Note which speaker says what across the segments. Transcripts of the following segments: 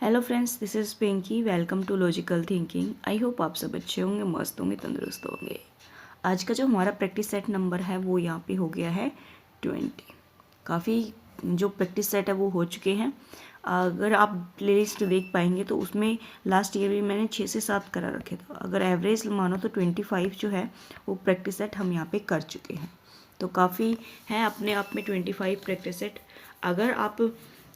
Speaker 1: Hello friends, this is Pinky. Welcome to logical thinking. I hope आप सब अच्छे होंगे, मस्त होंगे, तंदुरुस्त होंगे। आज का जो हमारा प्रैक्टिस सेट नंबर है वो यहाँ पे हो गया है 20। काफ़ी जो प्रैक्टिस सेट है वो हो चुके हैं। अगर आप प्लेलिस्ट देख पाएंगे तो उसमें लास्ट ईयर भी मैंने 6 से 7 करा रखे थे। अगर एवरेज मानो तो 25 जो है वो प्रैक्टिस सेट हम यहाँ पे कर चुके हैं। तो काफ़ी हैं अपने आप में 25 प्रैक्टिस सेट। अगर आप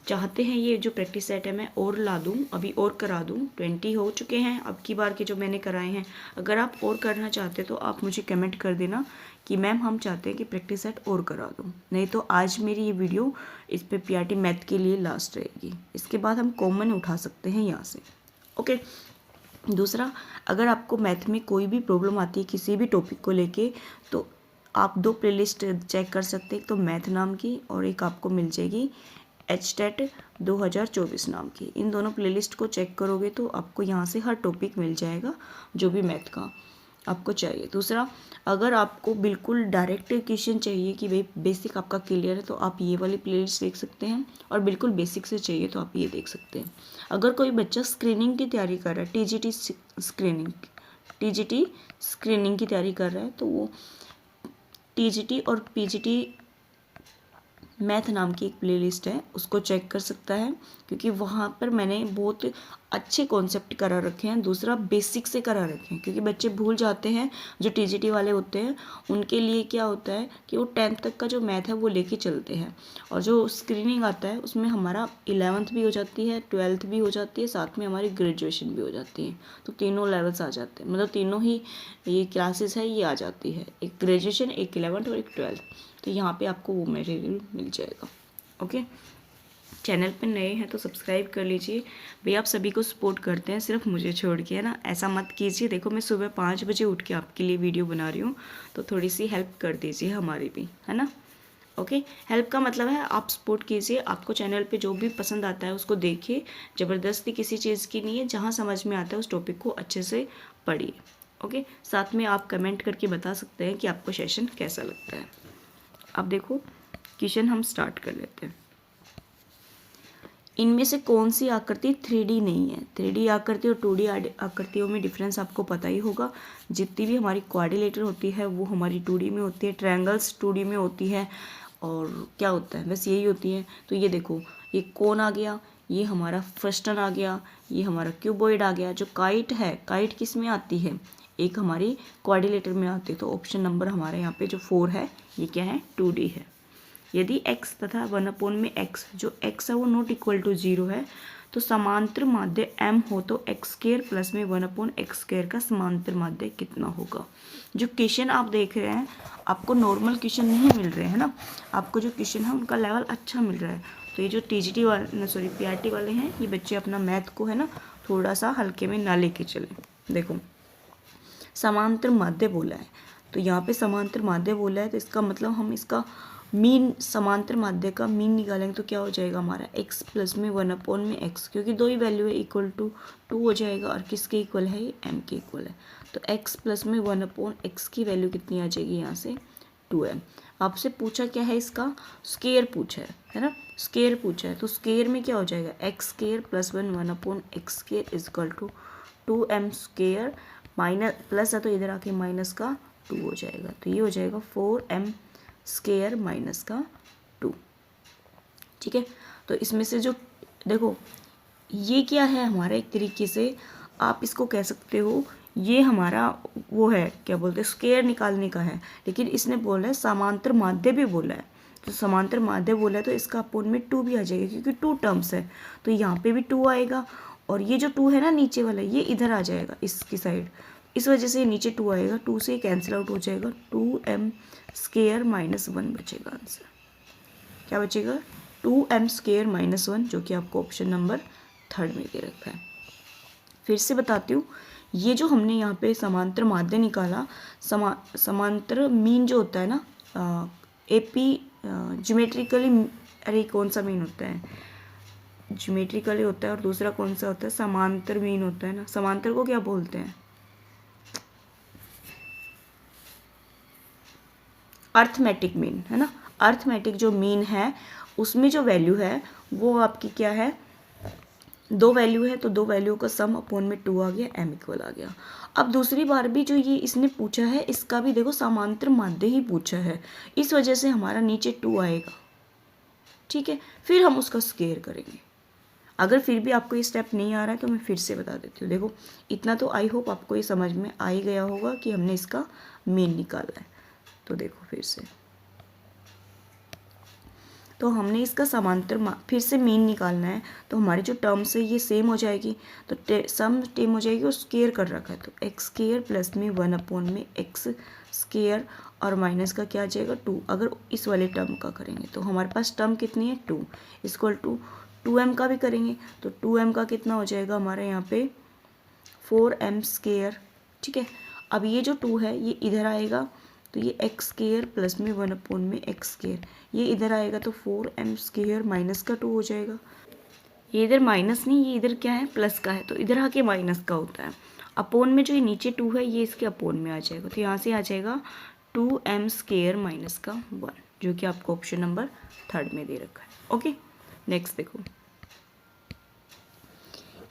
Speaker 1: चाहते हैं ये जो प्रैक्टिस सेट है मैं और ला दूँ, अभी और करा दूँ, 20 हो चुके हैं अब की बार के जो मैंने कराए हैं। अगर आप और करना चाहते तो आप मुझे कमेंट कर देना कि मैम हम चाहते हैं कि प्रैक्टिस सेट और करा दूँ। नहीं तो आज मेरी ये वीडियो इस पे पीआरटी मैथ के लिए लास्ट रहेगी। इसके बाद हम कॉमन उठा सकते हैं यहाँ से। ओके। दूसरा, अगर आपको मैथ में कोई भी प्रॉब्लम आती है किसी भी टॉपिक को लेके तो आप 2 प्लेलिस्ट चेक कर सकते हैं। एक तो मैथ नाम की और एक आपको मिल जाएगी HTET 2024 नाम की। इन दोनों प्लेलिस्ट को चेक करोगे तो आपको यहाँ से हर टॉपिक मिल जाएगा जो भी मैथ का आपको चाहिए। दूसरा, अगर आपको बिल्कुल डायरेक्ट क्वेश्चन चाहिए कि भाई बेसिक आपका क्लियर है तो आप ये वाली प्लेलिस्ट देख सकते हैं, और बिल्कुल बेसिक से चाहिए तो आप ये देख सकते हैं। अगर कोई बच्चा स्क्रीनिंग की तैयारी कर रहा है, टीजीटी स्क्रीनिंग की तैयारी कर रहा है तो वो टीजीटी और पीजीटी मैथ नाम की एक प्लेलिस्ट है उसको चेक कर सकता है, क्योंकि वहाँ पर मैंने बहुत अच्छे कॉन्सेप्ट करा रखे हैं। दूसरा, बेसिक से करा रखे हैं, क्योंकि बच्चे भूल जाते हैं जो टीजीटी वाले होते हैं। उनके लिए क्या होता है कि वो 10th तक का जो मैथ है वो लेके चलते हैं, और जो स्क्रीनिंग आता है उसमें हमारा 11th भी हो जाती है, 12th भी हो जाती है, साथ में हमारी ग्रेजुएशन भी हो जाती है। तो तीनों लेवल्स आ जाते हैं, मतलब तीनों ही ये क्लासेस है ये आ जाती है, एक ग्रेजुएशन, एक 11th और एक 12th। तो यहाँ पे आपको वो मटेरियल मिल जाएगा। ओके। चैनल पे नए हैं तो सब्सक्राइब कर लीजिए। भैया आप सभी को सपोर्ट करते हैं, सिर्फ मुझे छोड़ के, है ना। ऐसा मत कीजिए। देखो मैं सुबह 5 बजे उठ के आपके लिए वीडियो बना रही हूँ, तो थोड़ी सी हेल्प कर दीजिए हमारी भी, है ना। ओके। हेल्प का मतलब है आप सपोर्ट कीजिए। आपको चैनल पे जो भी पसंद आता है उसको देखिए, ज़बरदस्ती किसी चीज़ की नहीं है। जहाँ समझ में आता है उस टॉपिक को अच्छे से पढ़िए। ओके। साथ में आप कमेंट करके बता सकते हैं कि आपको सेशन कैसा लगता है। अब देखो क्वेश्चन हम स्टार्ट कर लेते हैं। इनमें से कौन सी आकृति 3D नहीं है? 3D आकृति और 2D आकृतियों में डिफरेंस आपको पता ही होगा। जितनी भी हमारी क्वाड्रिलेटरल होती है वो हमारी 2D में होती है, ट्रायंगल्स 2D में होती है, और क्या होता है बस यही होती है। तो ये देखो, ये कोन आ गया, ये हमारा फ्रस्टन आ गया, ये हमारा क्यूबॉइड आ गया। जो काइट है, काइट किस में आती है? एक हमारी क्वाड्रिलेटर में आती है। तो ऑप्शन नंबर हमारे यहाँ पे जो 4 है ये क्या है? 2D है। यदि x तथा 1 में x, जो x है वो नॉट इक्वल टू 0 है, तो समांतर माध्य m हो तो x² प्लस में 1/x² का समांतर माध्य कितना होगा? जो क्वेश्चन आप देख रहे हैं आपको नॉर्मल क्वेश्चन नहीं मिल रहे हैं ना, आपको जो क्वेश्चन है उनका लेवल अच्छा मिल रहा है। तो ये जो टीजीटी वाले पीआरटी वाले हैं, ये बच्चे अपना मैथ को है ना थोड़ा सा हल्के में ना लेके चले। देखो समांतर माध्य बोला है, तो यहाँ पे समांतर माध्य बोला है तो इसका मतलब हम इसका मीन, समांतर माध्य का मीन निकालेंगे तो क्या हो जाएगा हमारा x प्लस में 1/x, क्योंकि दो ही वैल्यू है, इक्वल टू 2 हो जाएगा। और किसके इक्वल है? ये m के इक्वल है। तो x प्लस में 1/x की वैल्यू कितनी आ जाएगी यहाँ से? 2m। आपसे पूछा क्या है? इसका स्केयर पूछा है ना, स्केयर पूछा है। तो स्केयर में क्या हो जाएगा? x² plus 1/x² is equal to 2m square, minus plus है तो इधर आके माइनस का 2 हो जाएगा। तो ये हो जाएगा 4m स्केयर माइनस का 2। ठीक है। तो इसमें से जो देखो ये क्या है हमारा, एक तरीके से आप इसको कह सकते हो ये हमारा वो है, क्या बोलते हैं, स्केयर निकालने का है। लेकिन इसने बोला है समांतर माध्य भी बोला है, तो समांतर माध्य बोला है तो इसका अपोन में 2 भी आ जाएगा, क्योंकि 2 टर्म्स है तो यहाँ पे भी 2 आएगा। और ये जो 2 है ना नीचे वाला, ये इधर आ जाएगा इसकी साइड, इस वजह से नीचे 2 आएगा, 2 से कैंसिल आउट हो जाएगा, 2m स्केयर माइनस 1 बचेगा आंसर। क्या बचेगा? 2m स्केयर माइनस 1, जो कि आपको ऑप्शन नंबर 3 में दे रखा है। फिर से बताती हूँ, ये जो हमने यहाँ पे समांतर माध्य निकाला, समांतर मीन जो होता है ना, एपी ज्योमेट्रिकली, अरे कौन सा मीन होता है? ज्योमेट्रिकली होता है, और दूसरा कौन सा होता है? समांतर मीन होता है ना। समांतर को क्या बोलते हैं? अर्थमेटिक मीन, है ना। अर्थमेटिक जो मीन है उसमें जो वैल्यू है वो आपकी क्या है? दो वैल्यू है तो दो वैल्यू का सम अपॉन में 2 आ गया, m इक्वल आ गया। अब दूसरी बार भी जो ये इसने पूछा है इसका भी देखो समांतर माध्य ही पूछा है, इस वजह से हमारा नीचे 2 आएगा, ठीक है। फिर हम उसका स्क्वायर करेंगे। अगर फिर भी आपको ये स्टेप नहीं आ रहा है तो मैं फिर से बता देती हूँ। देखो इतना तो आई होप आपको ये समझ में आ ही गया होगा कि हमने इसका मीन निकालना है। तो देखो फिर से, तो हमने इसका समांतर फिर से मीन निकालना है, तो हमारी जो टर्म्स है ये सेम हो जाएगी, तो सम टेम हो जाएगी और स्क्वायर कर रखा है तो एक्स स्क्वायर प्लस में 1 अपॉन में एक्स स्क्वायर और माइनस का क्या आ जाएगा 2। अगर इस वाले टर्म का करेंगे तो हमारे पास टर्म कितनी है 2 इक्वल टू 2m का भी करेंगे तो 2m का कितना हो जाएगा हमारे यहाँ पे 4m स्क्वायर, ठीक है। अब ये जो 2 है ये इधर आएगा तो ये एक्स स्क्वायर प्लस में 1 अपॉन में एक्स स्क्वायर, ये इधर आएगा तो 4m स्क्वायर माइनस का 2 हो जाएगा। ये इधर माइनस नहीं, ये इधर क्या है प्लस का है तो इधर आके माइनस का होता है। अपॉन में जो ये नीचे 2 है ये इसके अपॉन में आ जाएगा, तो यहाँ से आ जाएगा 2m स्क्वायर माइनस का 1, जो कि आपको ऑप्शन नंबर 3 में दे रखा है। ओके, नेक्स्ट देखो,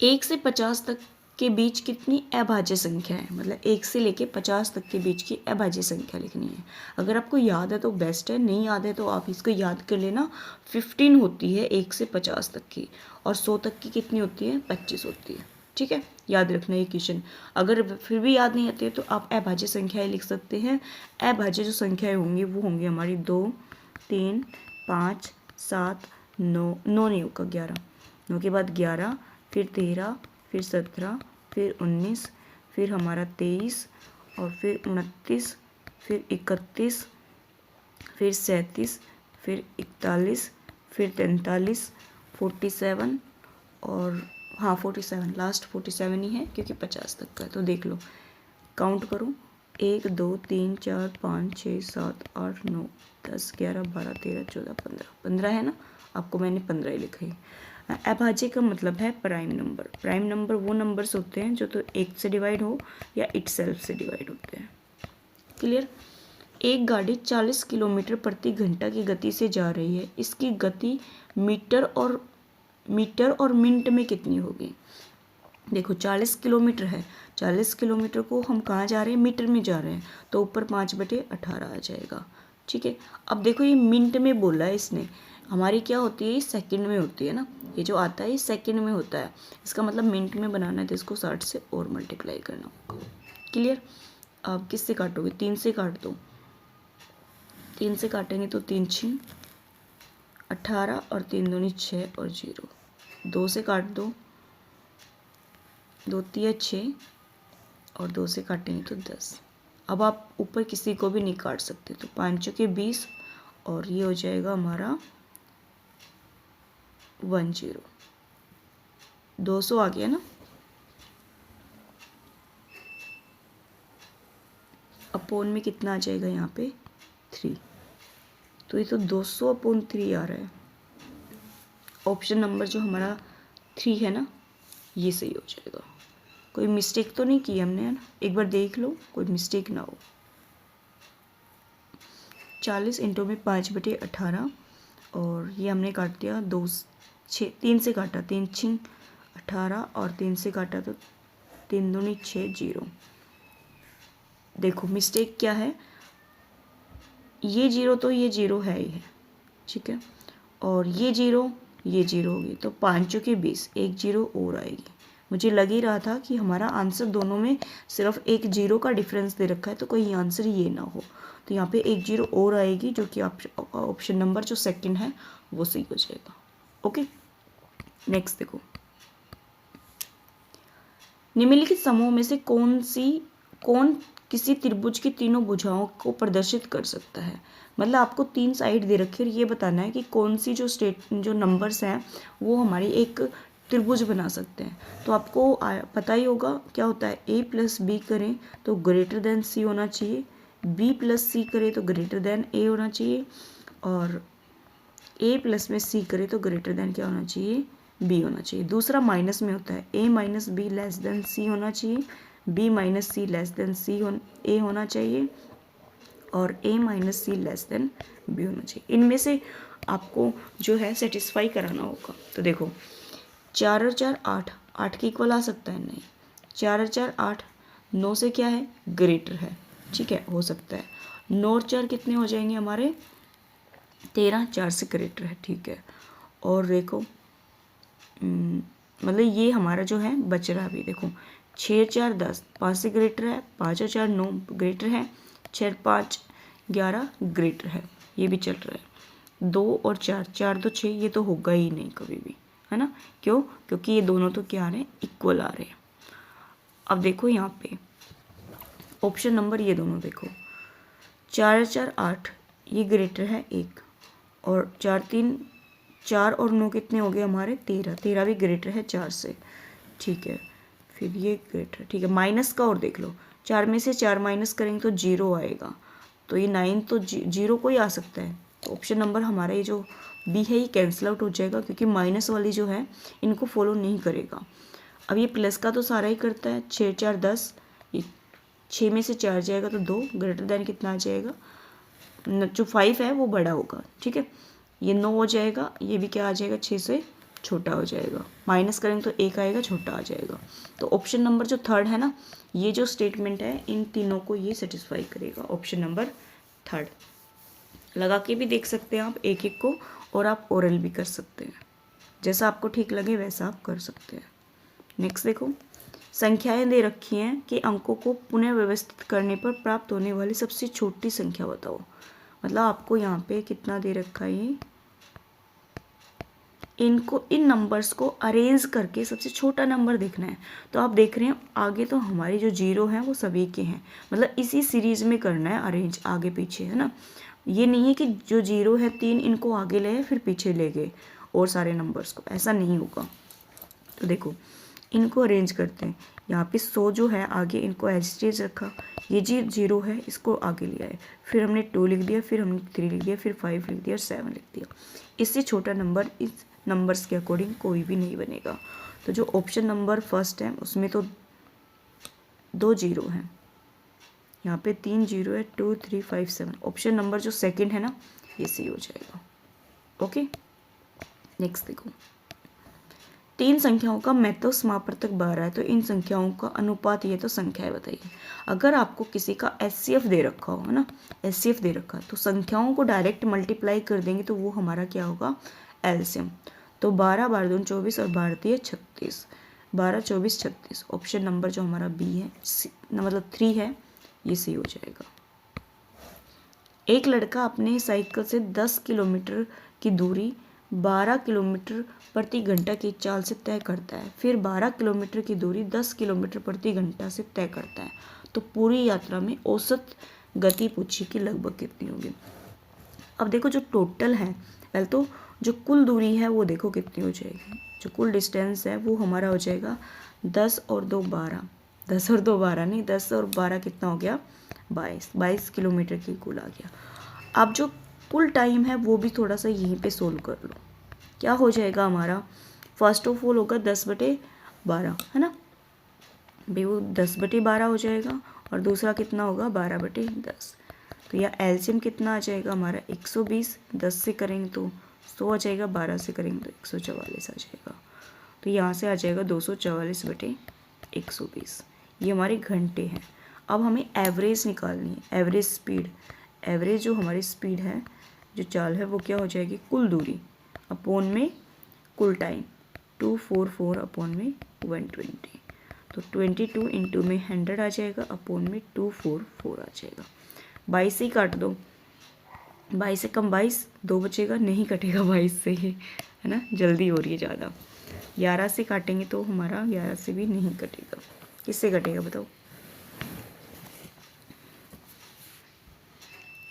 Speaker 1: 1 से 50 तक के बीच कितनी अभाज्य संख्या है, मतलब 1 से लेके 50 तक के बीच की अभाज्य संख्या लिखनी है। अगर आपको याद है तो बेस्ट है, नहीं याद है तो आप इसको याद कर लेना। 15 होती है 1 से 50 तक की, और 100 तक की कितनी होती है 25 होती है, ठीक है। याद रखना ये क्वेश्चन। अगर फिर भी याद नहीं आती है तो आप अभाज्य संख्याएं लिख सकते हैं। अभाज्य जो संख्याएं होंगी वो होंगी हमारी 2, 3, 5, 7, 9, 9 नहीं होगा 11, 9 के बाद 11, फिर 13, फिर 17, फिर 19, फिर हमारा 23, और फिर 29, फिर 31, फिर 37, फिर 41, फिर 43, 47, और हाँ 47, लास्ट 47 ही है क्योंकि 50 तक का है। तो देख लो, काउंट करो, 1 2 3 4 5 6 7 8 9 10 11 12 13 14 15, 15 है ना, आपको मैंने 15 ही लिखा है। अभाज्य का मतलब है प्राइम नंबर। प्राइम नंबर वो नंबर्स होते हैं जो तो 1 से डिवाइड हो या इटसेल्फ से डिवाइड होते हैं। क्लियर। एक गाड़ी 40 किलोमीटर प्रति घंटा की गति से जा रही है, इसकी गति मीटर और मिनट में कितनी होगी। देखो 40 किलोमीटर है, 40 किलोमीटर को हम कहाँ जा रहे हैं, मीटर में जा रहे हैं, तो ऊपर 5/18 आ जाएगा, ठीक है। अब देखो ये मिनट में बोला है इसने, हमारी क्या होती है, ये सेकंड में होती है ना, ये जो आता है ये सेकंड में होता है, इसका मतलब मिनट में बनाना है तो इसको 60 से और मल्टीप्लाई करना होगा। क्लियर। अब किससे काटोगे, 3 से काट दो, 3 से काटेंगे तो 3 6 18 और 3 दूनी 6 और 0, 2 से काट दो, 2 3 6 और 2 से काटेंगे तो 10। अब आप ऊपर किसी को भी नहीं काट सकते, तो 5 चौके 20 और ये हो जाएगा हमारा 10, 200 आ गया ना। अपॉन में कितना आ जाएगा यहाँ पे 3, तो ये तो 200/3 आ रहा है। ऑप्शन नंबर जो हमारा 3 है ना, ये सही हो जाएगा। कोई मिस्टेक तो नहीं की हमने, है ना, एक बार देख लो कोई मिस्टेक ना हो। 40 इंटू में 5/18 और ये हमने काट दिया 2 6, 3 से काटा, 3 6 18 और 3 से काटा तो 3 दूनी 6 0। देखो मिस्टेक क्या है, ये 0 तो ये 0 है ही है, ठीक है, और ये 0 होगी, तो 5 चौके 20, एक 0 और आएगी। मुझे लग ही रहा था कि हमारा आंसर दोनों में सिर्फ एक 0 का डिफरेंस दे रखा है, तो कोई आंसर ये ना हो, तो यहाँ पे एक 0 और आएगी, जो कि ऑप्शन नंबर जो सेकंड है वो सही हो जाएगा। ओके, नेक्स्ट देखो, निम्नलिखित समूह में से कौन किसी त्रिभुज की तीनों भुजाओं को प्रदर्शित कर सकता है। मतलब आपको 3 साइड दे रखी है और ये बताना है कि कौन सी जो नंबर्स हैं वो हमारी एक त्रिभुज बना सकते हैं। तो आपको पता ही होगा क्या होता है, a + b करें तो ग्रेटर देन c होना चाहिए, b + c करें तो ग्रेटर देन a होना चाहिए, और a + में c करें तो ग्रेटर देन क्या होना चाहिए, b होना चाहिए। दूसरा माइनस में होता है, a - b < c होना चाहिए, b - c < a होना चाहिए, और a - c b होना चाहिए। इनमें से आपको जो है सेटिस्फाई कराना होगा। तो देखो 4 और 4 8, 8 के इक्वल आ सकता है? नहीं। 4 और 4 8, 9 से क्या है? ग्रेटर है। ठीक है, हो सकता है। 9 और 4 कितने हो जाएंगे हमारे? 13, 4 से ग्रेटर है। ठीक है, और देखो मतलब ये हमारा जो है बच रहा अभी, देखो 6 4 10, 5 से ग्रेटर है, 5 और 4 9 ग्रेटर है, 6 5 11 ग्रेटर है, ये भी चल रहा है। 2 और 4, 4 2 6, ये तो होगा ही नहीं कभी भी, है ना? क्यों? क्योंकि ये दोनों तो क्या आ रहे हैं? इक्वल आ रहे हैं। अब देखो यहाँ पे ऑप्शन नंबर, ये दोनों देखो, 4 4 8, ये ग्रेटर है 1, और 4 3 4 और 9 कितने हो गए हमारे? 13, 13 भी ग्रेटर है 4 से। ठीक है, फिर ये ग्रेटर, ठीक है। माइनस का और देख लो, 4 में से 4 माइनस करेंगे तो 0 आएगा, तो ये 9 तो 0 को ही आ सकता है। तो ऑप्शन नंबर हमारा ये जो बी है ये कैंसिल आउट हो जाएगा, क्योंकि माइनस वाली जो है इनको फॉलो नहीं करेगा। अब ये प्लस का तो सारा ही करता है, 6 4 10, ये 6 में से 4 जाएगा तो 2, ग्रेटर देन कितना आ जाएगा? जो 5 है वो बड़ा होगा। ठीक है, ये 9 हो जाएगा, ये भी क्या आ जाएगा? 6 से छोटा हो जाएगा। माइनस करेंगे तो 1 आएगा, छोटा आ जाएगा। तो ऑप्शन नंबर जो थर्ड है ना, ये जो स्टेटमेंट है इन तीनों को ये सेटिस्फाई करेगा, ऑप्शन नंबर थर्ड। लगा के भी देख सकते हैं आप एक एक को, और आप ओरल भी कर सकते हैं, जैसा आपको ठीक लगे वैसा आप कर सकते हैं। नेक्स्ट देखो, संख्याएं दे रखी हैं कि अंकों को पुनः व्यवस्थित करने पर प्राप्त होने वाली सबसे छोटी संख्या बताओ। मतलब आपको यहाँ पे कितना दे रखा है? ये इनको, इन नंबर्स को अरेंज करके सबसे छोटा नंबर देखना है। तो आप देख रहे हैं आगे तो हमारी जो 0 हैं वो सभी के हैं, मतलब इसी सीरीज में करना है अरेंज, आगे पीछे, है ना? ये नहीं है कि जो 0 है 3 इनको आगे ले फिर पीछे ले गए और सारे नंबर्स को, ऐसा नहीं होगा। तो देखो इनको अरेंज करते हैं। यहाँ पे 100 जो है आगे इनको एज रखा, ये जी 0 है इसको आगे लिया है, फिर हमने 2 लिख दिया, फिर हमने 3 लिख दिया, फिर 5 लिख दिया और 7 लिख दिया। इससे छोटा नंबर इस नंबर्स के अकॉर्डिंग कोई भी नहीं बनेगा। तो जो ऑप्शन नंबर फर्स्ट है उसमें तो 2 0 हैं, यहाँ पे 3 0 है, 2 3 5 7। ऑप्शन नंबर जो सेकंड है ना ये सही हो जाएगा। ओके, नेक्स्ट देखो, 3 संख्याओं का महत्व समापवर्तक 12 है, तो इन संख्याओं का अनुपात ये तो संख्याएं बताइए। अगर आपको किसी का एचसीएफ दे रखा हो, है ना, एचसीएफ दे रखा है, तो संख्याओं को डायरेक्ट मल्टीप्लाई कर देंगे तो वो हमारा क्या होगा? एलसीएम। तो 12 12 दूनी 24 और 12 3 36, 12 24 36। ऑप्शन नंबर जो हमारा बी है, मतलब 3 है, ये सही हो जाएगा। एक लड़का अपने साइकिल से 10 किलोमीटर की दूरी 12 किलोमीटर प्रति घंटा की चाल से तय करता है, फिर 12 किलोमीटर की दूरी 10 किलोमीटर प्रति घंटा से तय करता है, तो पूरी यात्रा में औसत गति पूछिए कि लगभग कितनी होगी। अब देखो जो टोटल है, पहले तो जो कुल दूरी है वो देखो कितनी हो जाएगी। जो कुल डिस्टेंस है वो हमारा हो जाएगा 10 और 2 12, 10 और 2 12 नहीं, 10 और 12 कितना हो गया? 22 किलोमीटर की कुल आ गया। अब जो कुल टाइम है वो भी थोड़ा सा यहीं पे सोल्व कर लो। क्या हो जाएगा हमारा? फर्स्ट ऑफ ऑल होगा 10/12, है ना भाई, वो 10/12 हो जाएगा, और दूसरा कितना होगा? 12/10। तो यह एलसीएम कितना आ जाएगा हमारा? 120। 10 से करेंगे तो 100 आ जाएगा, 12 से करेंगे तो 144 आ जाएगा। तो यहाँ से आ जाएगा 244/120। ये हमारे घंटे हैं। अब हमें एवरेज निकालनी है, एवरेज स्पीड। एवरेज जो हमारी स्पीड है, जो चाल है, वो क्या हो जाएगी? कुल दूरी अपॉन में कुल टाइम, 244 अपॉन में 120। तो 22 इंटू में 100 आ जाएगा, अपॉन में 244 आ जाएगा। 22 से ही काट दो, 22 से कम 22, 2 बचेगा, नहीं कटेगा 22 से, है ना, जल्दी हो रही है ज़्यादा। 11 से काटेंगे तो हमारा 11 से भी नहीं कटेगा। किससे कटेगा बताओ?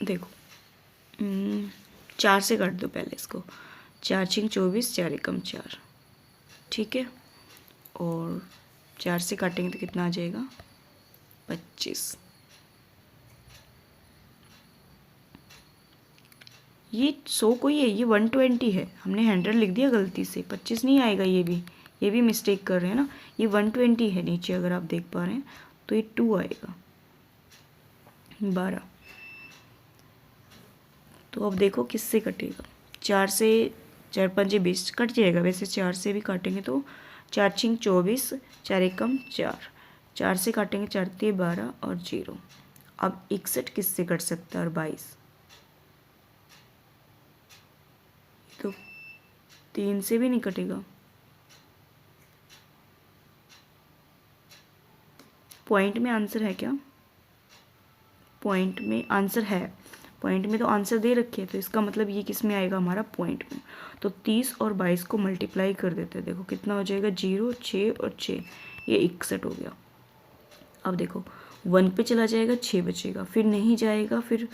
Speaker 1: देखो 4 से काट दो पहले इसको, 4 6 24, 4 एकम 4, ठीक है, और 4 से काटेंगे तो कितना आ जाएगा? 25। ये 100 को ही है, ये 120 है, हमने 100 लिख दिया गलती से, 25 नहीं आएगा। ये भी मिस्टेक कर रहे हैं ना, ये 120 है नीचे, अगर आप देख पा रहे हैं तो ये 2 आएगा, 12। तो अब देखो किससे कटेगा? 4 से 4 पंजे 20 कट जाएगा, वैसे 4 से भी काटेंगे तो 4 छिंग 24, 4 एकम 4, 4 से काटेंगे 4 तिये 12 और 0। अब 61 किससे कट सकता है और 22, तो 3 से भी नहीं कटेगा। पॉइंट में आंसर है क्या? पॉइंट में आंसर है, पॉइंट में तो आंसर दे रखे हैं, तो इसका मतलब ये किस में आएगा हमारा पॉइंट में। तो 30 और 22 को मल्टीप्लाई कर देते हैं, देखो कितना हो जाएगा 0, 6 और 6, ये 61 हो गया। अब देखो 1 पे चला जाएगा 6 बचेगा, फिर नहीं जाएगा, फिर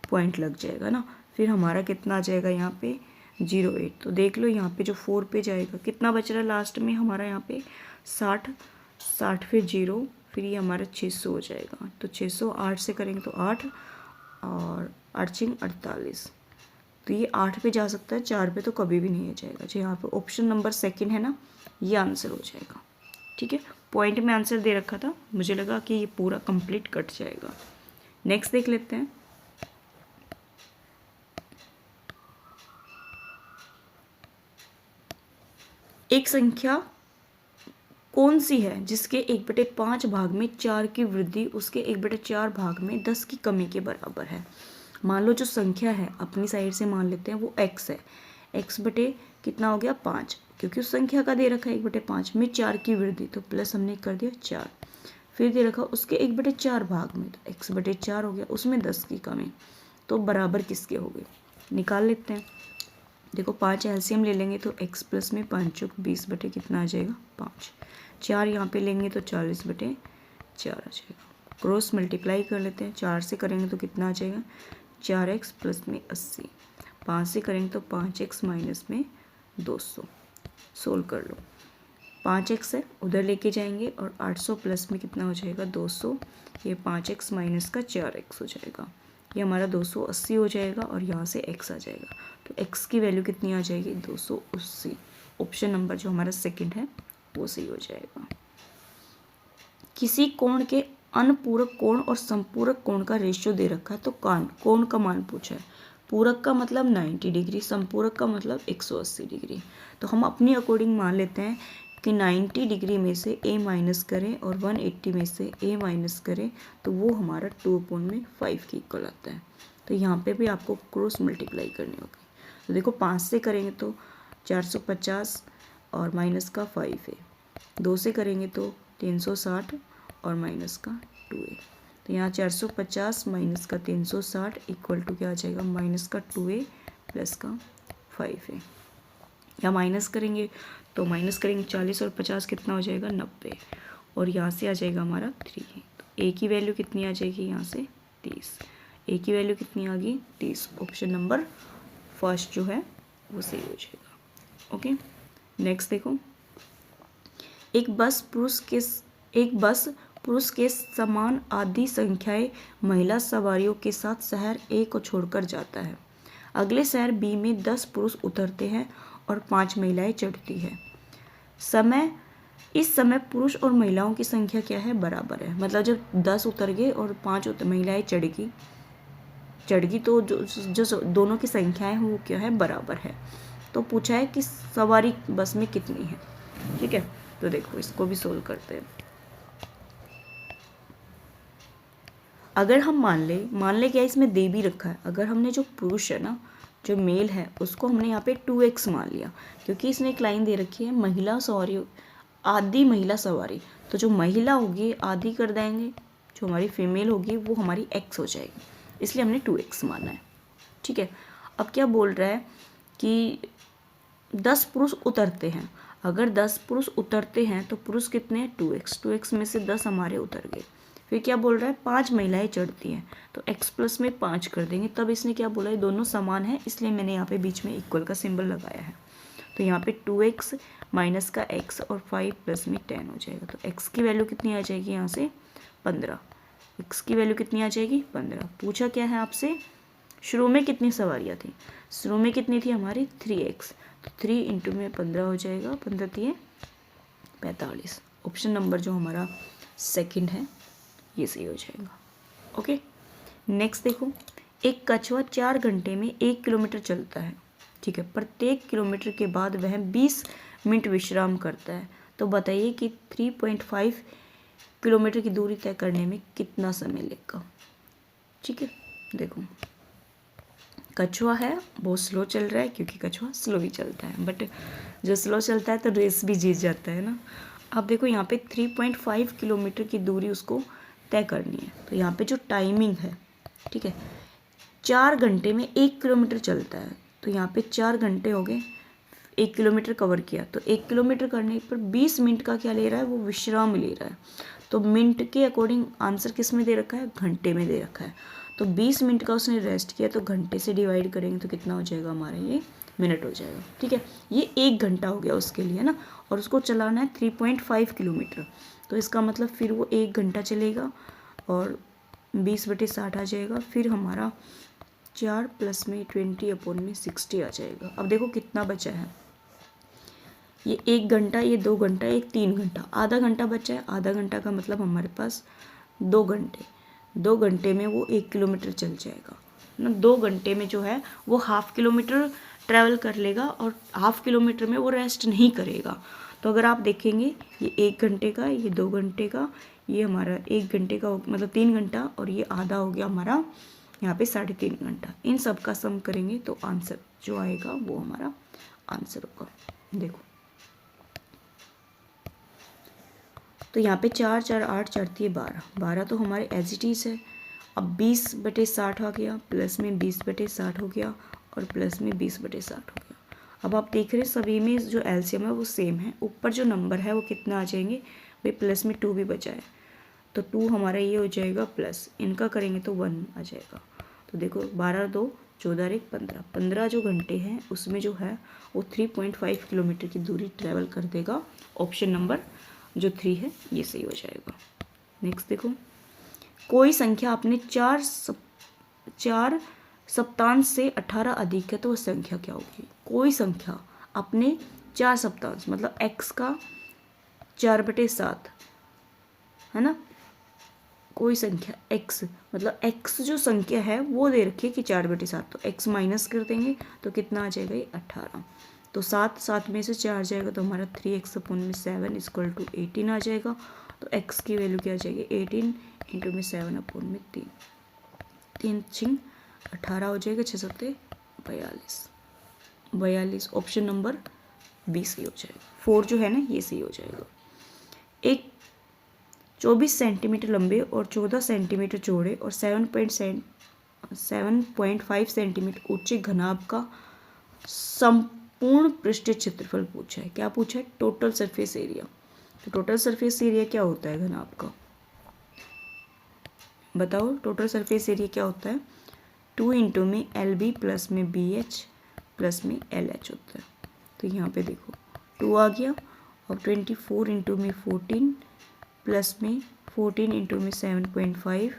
Speaker 1: पॉइंट लग जाएगा ना, फिर हमारा कितना आ जाएगा यहाँ पे 08। तो देख लो यहाँ पे जो 4 पे जाएगा कितना बच रहा है लास्ट में हमारा यहाँ पे 60, 60 फिर 0, फिर ये हमारा 600 हो जाएगा। तो 600 8 से करेंगे तो 8 और 8 छिंग 48, तो ये 8 पे जा सकता है, 4 पे तो कभी भी नहीं आ जाएगा। जो यहाँ पे ऑप्शन नंबर सेकंड है ना, ये आंसर हो जाएगा। ठीक है, पॉइंट में आंसर दे रखा था, मुझे लगा कि ये पूरा कंप्लीट कट जाएगा। नेक्स्ट देख लेते हैं। एक संख्या कौन सी है जिसके 1/5 भाग में 4 की वृद्धि उसके 1/4 भाग में 10 की कमी के बराबर है। मान लो जो संख्या है अपनी साइड से मान लेते हैं वो x है, x बटे कितना हो गया 5, क्योंकि उस संख्या का दे रखा है 1/5 में 4 की वृद्धि, तो प्लस हमने कर दिया 4, फिर दे रखा उसके 1/4 भाग में, तो x/4 हो गया, उसमें 10 की कमी, तो बराबर किसके हो गए निकाल लेते हैं। देखो 5 एलसीएम ले लेंगे तो x प्लस में 5 चौक 20 बटे कितना आ जाएगा 5, 4 यहाँ पे लेंगे तो 40/4 आ जाएगा। क्रॉस मल्टीप्लाई कर लेते हैं, 4 से करेंगे तो कितना आ जाएगा 4x प्लस में 80, 5 से करेंगे तो 5x माइनस में 200। सोल्व कर लो, 5x है उधर लेके जाएंगे और 800 प्लस में कितना हो जाएगा 200, ये 5x माइनस का 4x हो जाएगा, ये हमारा 280 हो जाएगा और यहाँ से x आ जाएगा। तो x की वैल्यू कितनी आ जाएगी 280। ऑप्शन नंबर जो हमारा सेकंड है वो सही हो जाएगा। किसी कोण के अनुपूरक कोण और संपूरक कोण का रेशियो दे रखा है, तो कोण का मान पूछा है। पूरक का मतलब 90 डिग्री, संपूरक का मतलब 180 डिग्री। तो हम अपनी अकॉर्डिंग मान लेते हैं कि 90 डिग्री में से a माइनस करें और 180 में से a माइनस करें तो वो हमारा 2/5 के इक्वल आता है। तो यहाँ पे भी आपको क्रॉस मल्टीप्लाई करनी होगी। तो देखो 5 से करेंगे तो 450 और माइनस का 5 है, 2 से करेंगे तो 360 और माइनस का 2 है। तो यहाँ 450 माइनस का 360 इक्वल टू क्या आ जाएगा माइनस का 2a प्लस का 5 है। या माइनस करेंगे तो माइनस करेंगे 40 और 50 कितना हो जाएगा 90, और यहाँ से आ जाएगा हमारा 3। तो a की वैल्यू कितनी आ जाएगी यहाँ से 30, a की वैल्यू कितनी आ गई 30। ऑप्शन नंबर फर्स्ट जो है वो सही हो जाएगा। ओके, नेक्स्ट देखो। एक बस पुरुष के समान आधी संख्याएं महिला सवारियों के साथ शहर ए को छोड़कर जाता है। अगले शहर बी में 10 पुरुष उतरते हैं और 5 महिलाएं चढ़ती है। इस समय पुरुष और महिलाओं की संख्या क्या है बराबर है। मतलब जब 10 उतर गए और 5 महिलाएं चढ़ गई तो जो दोनों की संख्याएं हैं वो क्या है बराबर है। तो पूछा है कि सवारी बस में कितनी है। ठीक है, तो देखो इसको भी सोल्व करते हैं। अगर हम मान ले क्या इसमें दे भी रखा है, अगर हमने जो पुरुष है ना जो मेल है उसको हमने यहाँ पे 2x मान लिया, क्योंकि इसने एक लाइन दे रखी है महिला सवारी आधी महिला सवारी, तो जो महिला होगी आधी कर देंगे, जो हमारी फीमेल होगी वो हमारी x हो जाएगी, इसलिए हमने 2x माना है। ठीक है, अब क्या बोल रहा है कि 10 पुरुष उतरते हैं। अगर 10 पुरुष उतरते हैं तो पुरुष कितने हैं 2x में से 10 हमारे उतर गए। फिर क्या बोल रहा है 5 महिलाएं चढ़ती हैं, तो x प्लस में 5 कर देंगे। तब इसने क्या बोला है दोनों समान है, इसलिए मैंने यहाँ पे बीच में इक्वल का सिंबल लगाया है। तो यहाँ पे 2x माइनस का x और 5 प्लस में 10 हो जाएगा। तो x की वैल्यू कितनी आ जाएगी यहाँ से 15। x की वैल्यू कितनी आ जाएगी 15। पूछा क्या है आपसे शुरू में कितनी सवारियाँ थी, शुरू में कितनी थी हमारी 3x, तो 3 इंटू में 15 हो जाएगा, 15 3 45। ऑप्शन नंबर जो हमारा सेकंड है ये सही हो जाएगा। ओके, नेक्स्ट देखो। एक कछुआ 4 घंटे में 1 किलोमीटर चलता है। ठीक है। प्रत्येक किलोमीटर के बाद वह 20 मिनट विश्राम करता है। तो बताइए कि 3.5 किलोमीटर की दूरी तय करने में कितना समय लगेगा। ठीक है, देखो कछुआ है बहुत स्लो चल रहा है, क्योंकि कछुआ स्लो ही चलता है, बट जो स्लो चलता है तो रेस भी जीत जाता है ना। अब देखो यहाँ पे 3.5 किलोमीटर की दूरी उसको तय करनी है। तो यहाँ पे जो टाइमिंग है, ठीक है, 4 घंटे में 1 किलोमीटर चलता है। तो यहाँ पे 4 घंटे हो गए, 1 किलोमीटर कवर किया। तो 1 किलोमीटर करने पर 20 मिनट का क्या ले रहा है, वो विश्राम ले रहा है। तो मिनट के अकॉर्डिंग आंसर किस में दे रखा है, घंटे में दे रखा है। तो 20 मिनट का उसने रेस्ट किया, तो घंटे से डिवाइड करेंगे तो कितना हो जाएगा हमारा, ये मिनट हो जाएगा। ठीक है, ये 1 घंटा हो गया उसके लिए ना, और उसको चलाना है 3.5 किलोमीटर। तो इसका मतलब फिर वो 1 घंटा चलेगा और 20/60 आ जाएगा। फिर हमारा 4 + में 20/60 आ जाएगा। अब देखो कितना बचा है, ये 1 घंटा, ये 2 घंटा, एक 3 घंटा, आधा घंटा बचा है। आधा घंटा का मतलब हमारे पास 2 घंटे। 2 घंटे में वो 1 किलोमीटर चल जाएगा ना। 2 घंटे में जो है वो ½ किलोमीटर ट्रैवल कर लेगा और ½ किलोमीटर में वो रेस्ट नहीं करेगा। तो अगर आप देखेंगे ये 1 घंटे का, ये 2 घंटे का, ये हमारा 1 घंटे का मतलब 3 घंटा, और ये आधा हो गया हमारा यहाँ पे 3.5 घंटा। इन सब का सम करेंगे तो आंसर जो आएगा वो हमारा आंसर होगा। देखो तो यहाँ पे 4 4 8 चढ़ती है 12, 12 तो हमारे एज इट इज़ है। अब 20/60 आ गया, प्लस में 20/60 हो गया, और प्लस में 20/60 हो गया। अब आप देख रहे हैं सभी में जो एलसीएम है वो सेम है। ऊपर जो नंबर है वो कितना आ जाएंगे भाई, प्लस में 2 भी बचा है, तो 2 हमारा ये हो जाएगा प्लस, इनका करेंगे तो 1 आ जाएगा। तो देखो 12 2 14 1 15, 15 जो घंटे हैं उसमें जो है वो 3.5 किलोमीटर की दूरी ट्रैवल कर देगा। ऑप्शन नंबर जो 3 है ये सही हो जाएगा। नेक्स्ट देखो, कोई संख्या अपने 4 सप्तांश से 18 अधिक है तो वह संख्या क्या होगी। कोई संख्या अपने 4 सप्तांश मतलब x का 4/7 है ना। कोई संख्या x मतलब x जो संख्या है वो दे रखी है कि 4/7, तो x माइनस कर देंगे तो कितना आ जाएगा ये 18। तो 7 7 में से 4 जाएगा तो हमारा 3x/7 = 18 आ जाएगा। तो x की वैल्यू क्या आ जाएगी 18 × में 7/3, 3 6 18 हो जाएगा, 6 7 42, ऑप्शन नंबर बी सही हो जाएगा। 4 जो है ना ये सही हो जाएगा। एक 24 सेंटीमीटर लंबे और 14 सेंटीमीटर चौड़े और 7.5 सेंटीमीटर ऊंचे घनाभ का संपूर्ण पृष्ठीय क्षेत्रफल पूछा है। क्या पूछा है, टोटल सरफेस एरिया। तो टोटल सरफेस एरिया क्या होता है घनाभ का, बताओ टोटल सरफेस एरिया क्या होता है। 2 × में LB प्लस में BH प्लस में LH होता है। तो यहाँ पे देखो 2 आ गया, और 24 × में 14 प्लस में 14 × में 7.5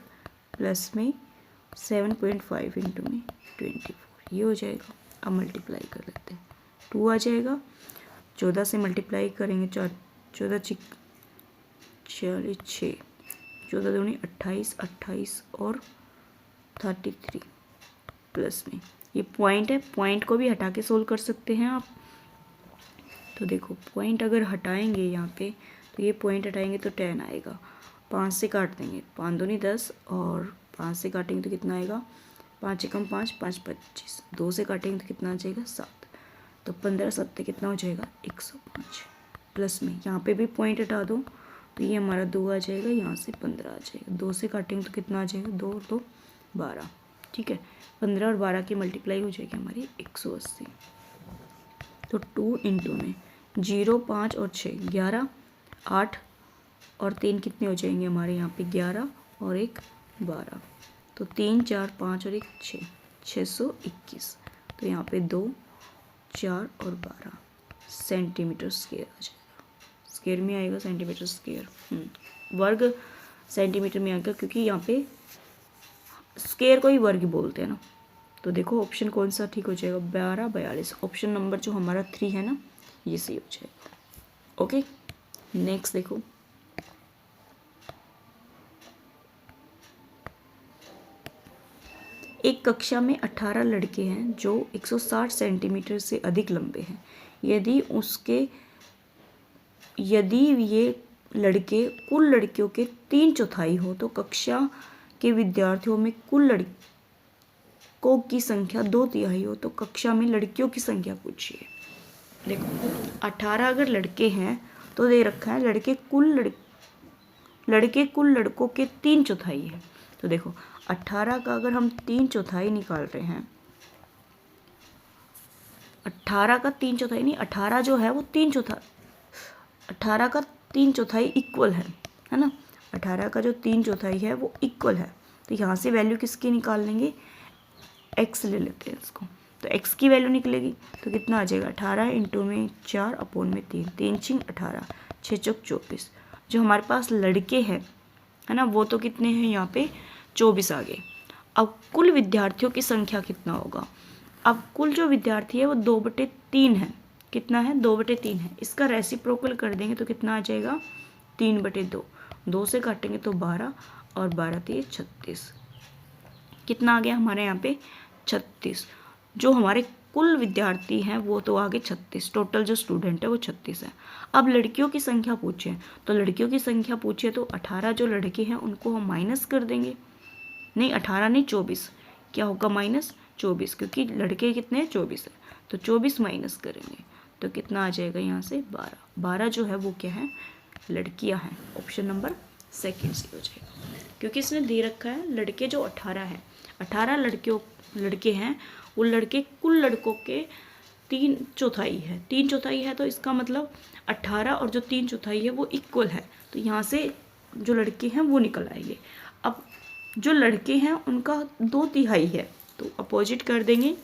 Speaker 1: प्लस में 7.5 × में 24, ये हो जाएगा। अब मल्टीप्लाई कर लेते हैं, 2 आ जाएगा, 14 से मल्टीप्लाई करेंगे 14 6 14 दूनी 28, 28 और 33 प्लस में ये पॉइंट है, पॉइंट को भी हटा के सोल्व कर सकते हैं आप। तो देखो पॉइंट अगर हटाएंगे यहाँ पे तो ये पॉइंट हटाएंगे तो 10 आएगा, 5 से काट देंगे, 5 दूनी 10 और 5 से काटेंगे तो कितना आएगा, 5 एकम 5 5 25, 2 से काटेंगे तो कितना आ जाएगा 7, तो 15 7 कितना हो जाएगा 105 प्लस में यहाँ पे भी पॉइंट हटा दो तो ये हमारा 2 आ जाएगा, यहाँ से 15 आ जाएगा, 2 से काटेंगे तो कितना आ जाएगा 2 और 2 12, ठीक है। 15 और 12 की मल्टीप्लाई हो जाएगी हमारी 180। तो 2 × में 0 5 और 6 11, 8 और 3 कितने हो जाएंगे हमारे यहाँ पे 11 और 1 12, तो 3 4 5 और 1 6, 621। तो यहाँ पे 2 4 और 12 सेंटीमीटर स्क्वायर आ जाएगा, स्क्वायर में आएगा सेंटीमीटर स्क्वायर, वर्ग सेंटीमीटर में आएगा क्योंकि यहाँ पे स्क्वायर को ही वर्ग बोलते हैं ना। तो देखो ऑप्शन कौन सा ठीक हो जाएगा 12 42, ऑप्शन नंबर जो हमारा 3 है ना ये सही हो जाएगा। ओके नेक्स्ट देखो, एक कक्षा में 18 लड़के हैं जो 160 सेंटीमीटर से अधिक लंबे हैं। यदि ये लड़के कुल लड़कियों के 3/4 हो तो कक्षा के विद्यार्थियों में कुल लड़कों की संख्या 2/3 हो तो कक्षा में लड़कियों की संख्या पूछिए। देखो 18 अगर लड़के हैं तो दे रखा है लड़के कुल लड़कों के 3/4 है। तो देखो 18 का अगर हम 3/4 निकाल रहे हैं, 18 का 3/4 नहीं, 18 जो है वो 3/4, 18 का 3/4 इक्वल है ना। 18 का जो 3/4 है वो इक्वल है। तो यहाँ से वैल्यू किसकी निकाल लेंगे, x ले लेते हैं इसको। तो x की वैल्यू निकलेगी तो कितना आ जाएगा, 18 इंटू में 4 अपॉन में 3, 3 छिंग 18, 6 चौक 24। जो हमारे पास लड़के हैं है ना वो तो कितने हैं यहाँ पे 24 आ गए। अब कुल विद्यार्थियों की संख्या कितना होगा, अब कुल जो विद्यार्थी है वो 2/3 है। कितना है, 2/3 है। इसका रेसिप्रोकल कर देंगे तो कितना आ जाएगा 3/2, 2 से काटेंगे तो 12 और 12 3 36। कितना आ गया हमारे यहाँ पे 36। जो हमारे कुल विद्यार्थी हैं वो तो आगे 36, टोटल जो स्टूडेंट है वो 36 है। अब लड़कियों की संख्या पूछे तो लड़कियों की संख्या पूछे तो 18 जो लड़के हैं उनको हम माइनस कर देंगे, नहीं 18 नहीं 24, क्या होगा -24, क्योंकि लड़के कितने हैं 24 है। तो 24 माइनस करेंगे तो कितना आ जाएगा यहाँ से 12, 12 जो है वो क्या है लड़कियाँ हैं। ऑप्शन नंबर सेकेंड सी हो जाएगा, क्योंकि इसने दे रखा है लड़के जो 18 है, 18 लड़के हैं, वो लड़के कुल लड़कों के 3/4 है, 3/4 है। तो इसका मतलब 18 और जो 3/4 है वो इक्वल है। तो यहाँ से जो लड़के हैं वो निकल आएंगे। अब जो लड़के हैं उनका 2/3 है तो अपोजिट कर देंगे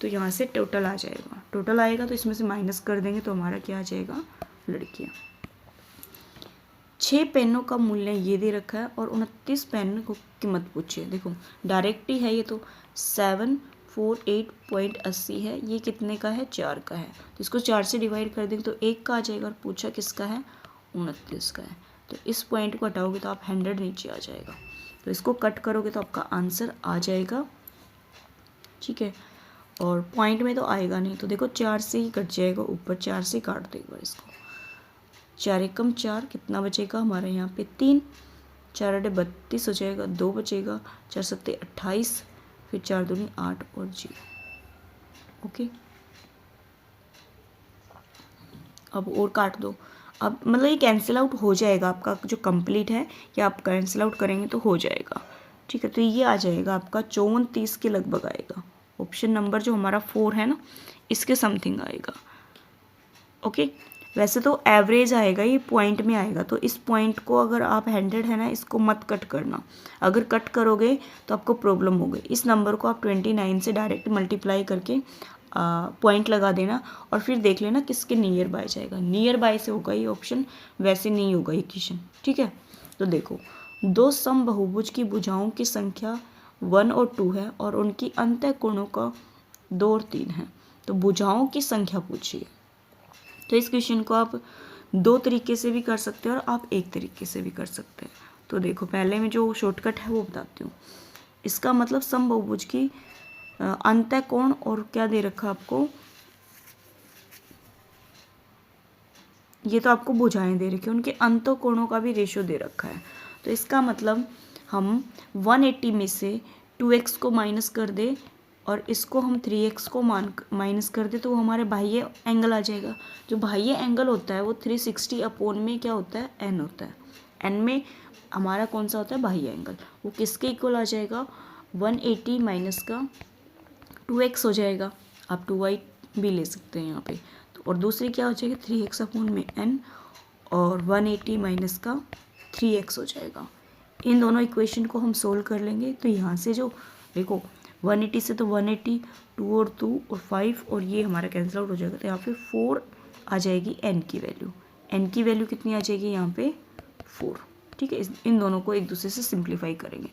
Speaker 1: तो यहाँ से टोटल आ जाएगा, टोटल आएगा तो इसमें से माइनस कर देंगे तो हमारा क्या आ जाएगा लड़कियाँ। 6 पेनों का मूल्य ये दे रखा है और 29 पेन को कीमत पूछिए। देखो डायरेक्ट ही है ये, तो 748.80 है। ये कितने का है, 4 का है। तो इसको 4 से डिवाइड कर देंगे तो 1 का आ जाएगा और पूछा किसका है 29 का है। तो इस पॉइंट को हटाओगे तो आप 100 नीचे आ जाएगा। तो इसको कट करोगे तो आपका आंसर आ जाएगा, ठीक है। और पॉइंट में तो आएगा नहीं, तो देखो 4 से ही कट जाएगा, ऊपर 4 से काट दो एक बार इसको। 4 एकम 4, कितना बचेगा हमारे यहाँ पे 3, 4 8 32 हो जाएगा, 2 बचेगा, 4 7 28, फिर 4 दूनी 8 और 0। ओके, अब और काट दो। अब मतलब ये कैंसिल आउट हो जाएगा आपका जो कंप्लीट है, या आप कैंसिल आउट करेंगे तो हो जाएगा, ठीक है। तो ये आ जाएगा आपका 54 30 के लगभग आएगा। ऑप्शन नंबर जो हमारा 4 है ना, इसके समथिंग आएगा। ओके, वैसे तो एवरेज आएगा, ये पॉइंट में आएगा। तो इस पॉइंट को अगर आप 100 है ना, इसको मत कट करना। अगर कट करोगे तो आपको प्रॉब्लम होगी। इस नंबर को आप 29 से डायरेक्ट मल्टीप्लाई करके पॉइंट लगा देना और फिर देख लेना किसके नियर बाय जाएगा। नियर बाय से होगा ये ऑप्शन, वैसे नहीं होगा ये क्वेश्चन, ठीक है। तो देखो 2 समबहुभुज की भुजाओं की संख्या 1 और 2 है और उनकी अंतः कोणों का 2 और 3 है। तो भुजाओं की संख्या पूछिए। तो इस क्वेश्चन को आप 2 तरीके से भी कर सकते हैं और आप 1 तरीके से भी कर सकते हैं। तो देखो पहले में जो शॉर्टकट है वो बताती हूँ। इसका मतलब समबहुभुज की अंतः कोण और क्या दे रखा आपको, ये तो आपको भुजाएं दे रखी है, उनके अंतः कोणों का भी रेशियो दे रखा है। तो इसका मतलब हम 180 में से 2x को माइनस कर दे और इसको हम 3x को माइनस कर दे तो वो हमारे बाह्य एंगल आ जाएगा। जो बाह्य एंगल होता है वो 360 अपॉन में क्या होता है, n होता है। n में हमारा कौन सा होता है, बाह्य एंगल। वो किसके इक्वल आ जाएगा, 180 माइनस का 2x हो जाएगा। आप 2y भी ले सकते हैं यहाँ पे। तो और दूसरी क्या हो जाएगी, 3x अपॉन में n और 180 माइनस का 3x हो जाएगा। इन दोनों इक्वेशन को हम सोल्व कर लेंगे तो यहाँ से जो देखो 180 से तो 180, 2 और 2 और 5 और ये हमारा कैंसिल आउट हो जाएगा। तो यहाँ पे 4 आ जाएगी n की वैल्यू। n की वैल्यू कितनी आ जाएगी यहाँ पे 4, ठीक है। इन दोनों को एक दूसरे से सिंप्लीफाई करेंगे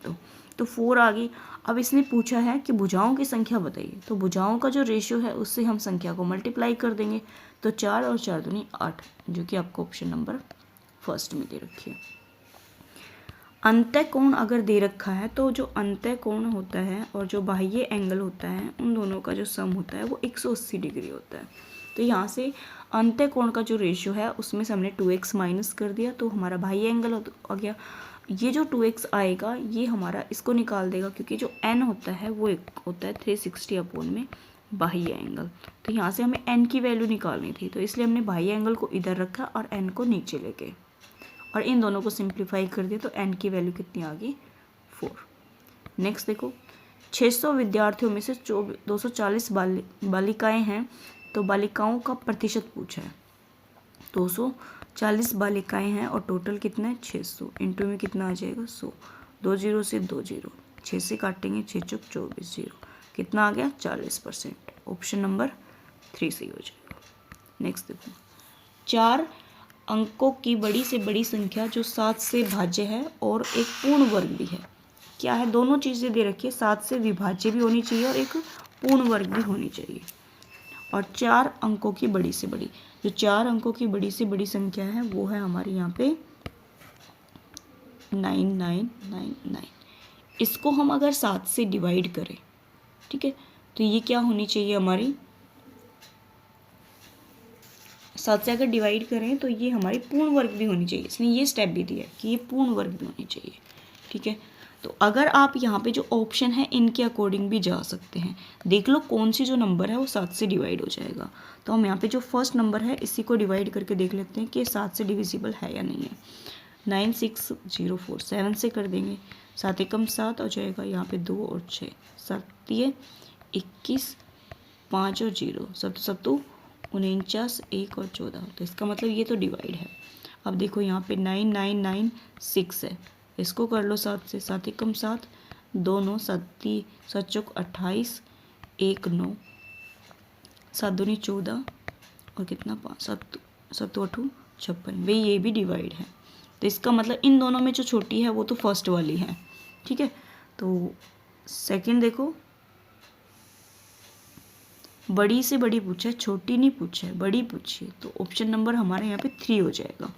Speaker 1: तो 4 आ गई। अब इसने पूछा है कि भुजाओं की संख्या बताइए। तो भुजाओं का जो रेशियो है उससे हम संख्या को मल्टीप्लाई कर देंगे। तो 4 और 4 दूनी 8, जो कि आपको ऑप्शन नंबर फर्स्ट में दे रखी है। अंतः कोण अगर दे रखा है तो जो अंतः कोण होता है और जो बाह्य एंगल होता है उन दोनों का जो सम होता है वो 180 डिग्री होता है। तो यहाँ से अंतः कोण का जो रेशियो है उसमें से हमने 2x माइनस कर दिया तो हमारा बाह्य एंगल आ गया। ये जो 2x आएगा ये हमारा इसको निकाल देगा, क्योंकि जो n होता है वो एक होता है 360 अपॉन में बाह्य एंगल। तो यहाँ से हमें n की वैल्यू निकालनी थी, तो इसलिए हमने बाह्य एंगल को इधर रखा और n को नीचे लेके और इन दोनों को सिंप्लीफाई कर दिया तो n की वैल्यू कितनी आ गई 4। नेक्स्ट देखो 600 विद्यार्थियों में से 240 बालिकाएं हैं, तो बालिकाओं का प्रतिशत पूछा है। 240 बालिकाएं हैं और टोटल कितना है 600, इंटू में कितना आ जाएगा 100, 2 जीरो से 2 जीरो, 6 से काटेंगे 6 चौक 24 जीरो, कितना आ गया 40%। ऑप्शन नंबर 3 सही हो जाएगा। नेक्स्ट देखो 4 अंकों की बड़ी से बड़ी संख्या जो 7 से भाज्य है और एक पूर्ण वर्ग भी है। क्या है, दोनों चीज़ें दे रखी है, 7 से विभाज्य भी होनी चाहिए और एक पूर्ण वर्ग भी होनी चाहिए। और 4 अंकों की बड़ी से बड़ी, जो 4 अंकों की बड़ी से बड़ी संख्या है वो है हमारी यहाँ पे 9999। इसको हम अगर 7 से डिवाइड करें, ठीक है, तो ये क्या होनी चाहिए हमारी, 7 से अगर डिवाइड करें तो ये हमारी पूर्ण वर्ग भी होनी चाहिए। इसने ये स्टेप भी दिया कि ये पूर्ण वर्ग भी होनी चाहिए, ठीक है। तो अगर आप यहाँ पे जो ऑप्शन है इनके अकॉर्डिंग भी जा सकते हैं। देख लो कौन सी जो नंबर है वो 7 से डिवाइड हो जाएगा। तो हम यहाँ पे जो फर्स्ट नंबर है इसी को डिवाइड करके देख लेते हैं कि 7 से डिविजिबल है या नहीं है। 9604 7 से कर देंगे, 7 एकम 7 हो जाएगा, यहाँ पे 2 और 6, 7 21, 5 और 0, 7 7 49, 1 और 14। तो इसका मतलब ये तो डिवाइड है। अब देखो यहाँ पे 9996 है, इसको कर लो 7 से, 7 एकम 7, 2 9, 7 चौक 28, 1 9, 7 दूनी 14 और कितना 5, 7 7 8 56, वे ये भी डिवाइड है। तो इसका मतलब इन दोनों में जो छोटी है वो तो फर्स्ट वाली है, ठीक है। तो सेकंड देखो बड़ी से बड़ी पूछा है, छोटी नहीं पूछा है, बड़ी पूछी है, तो ऑप्शन नंबर हमारे यहाँ पे 3 हो जाएगा।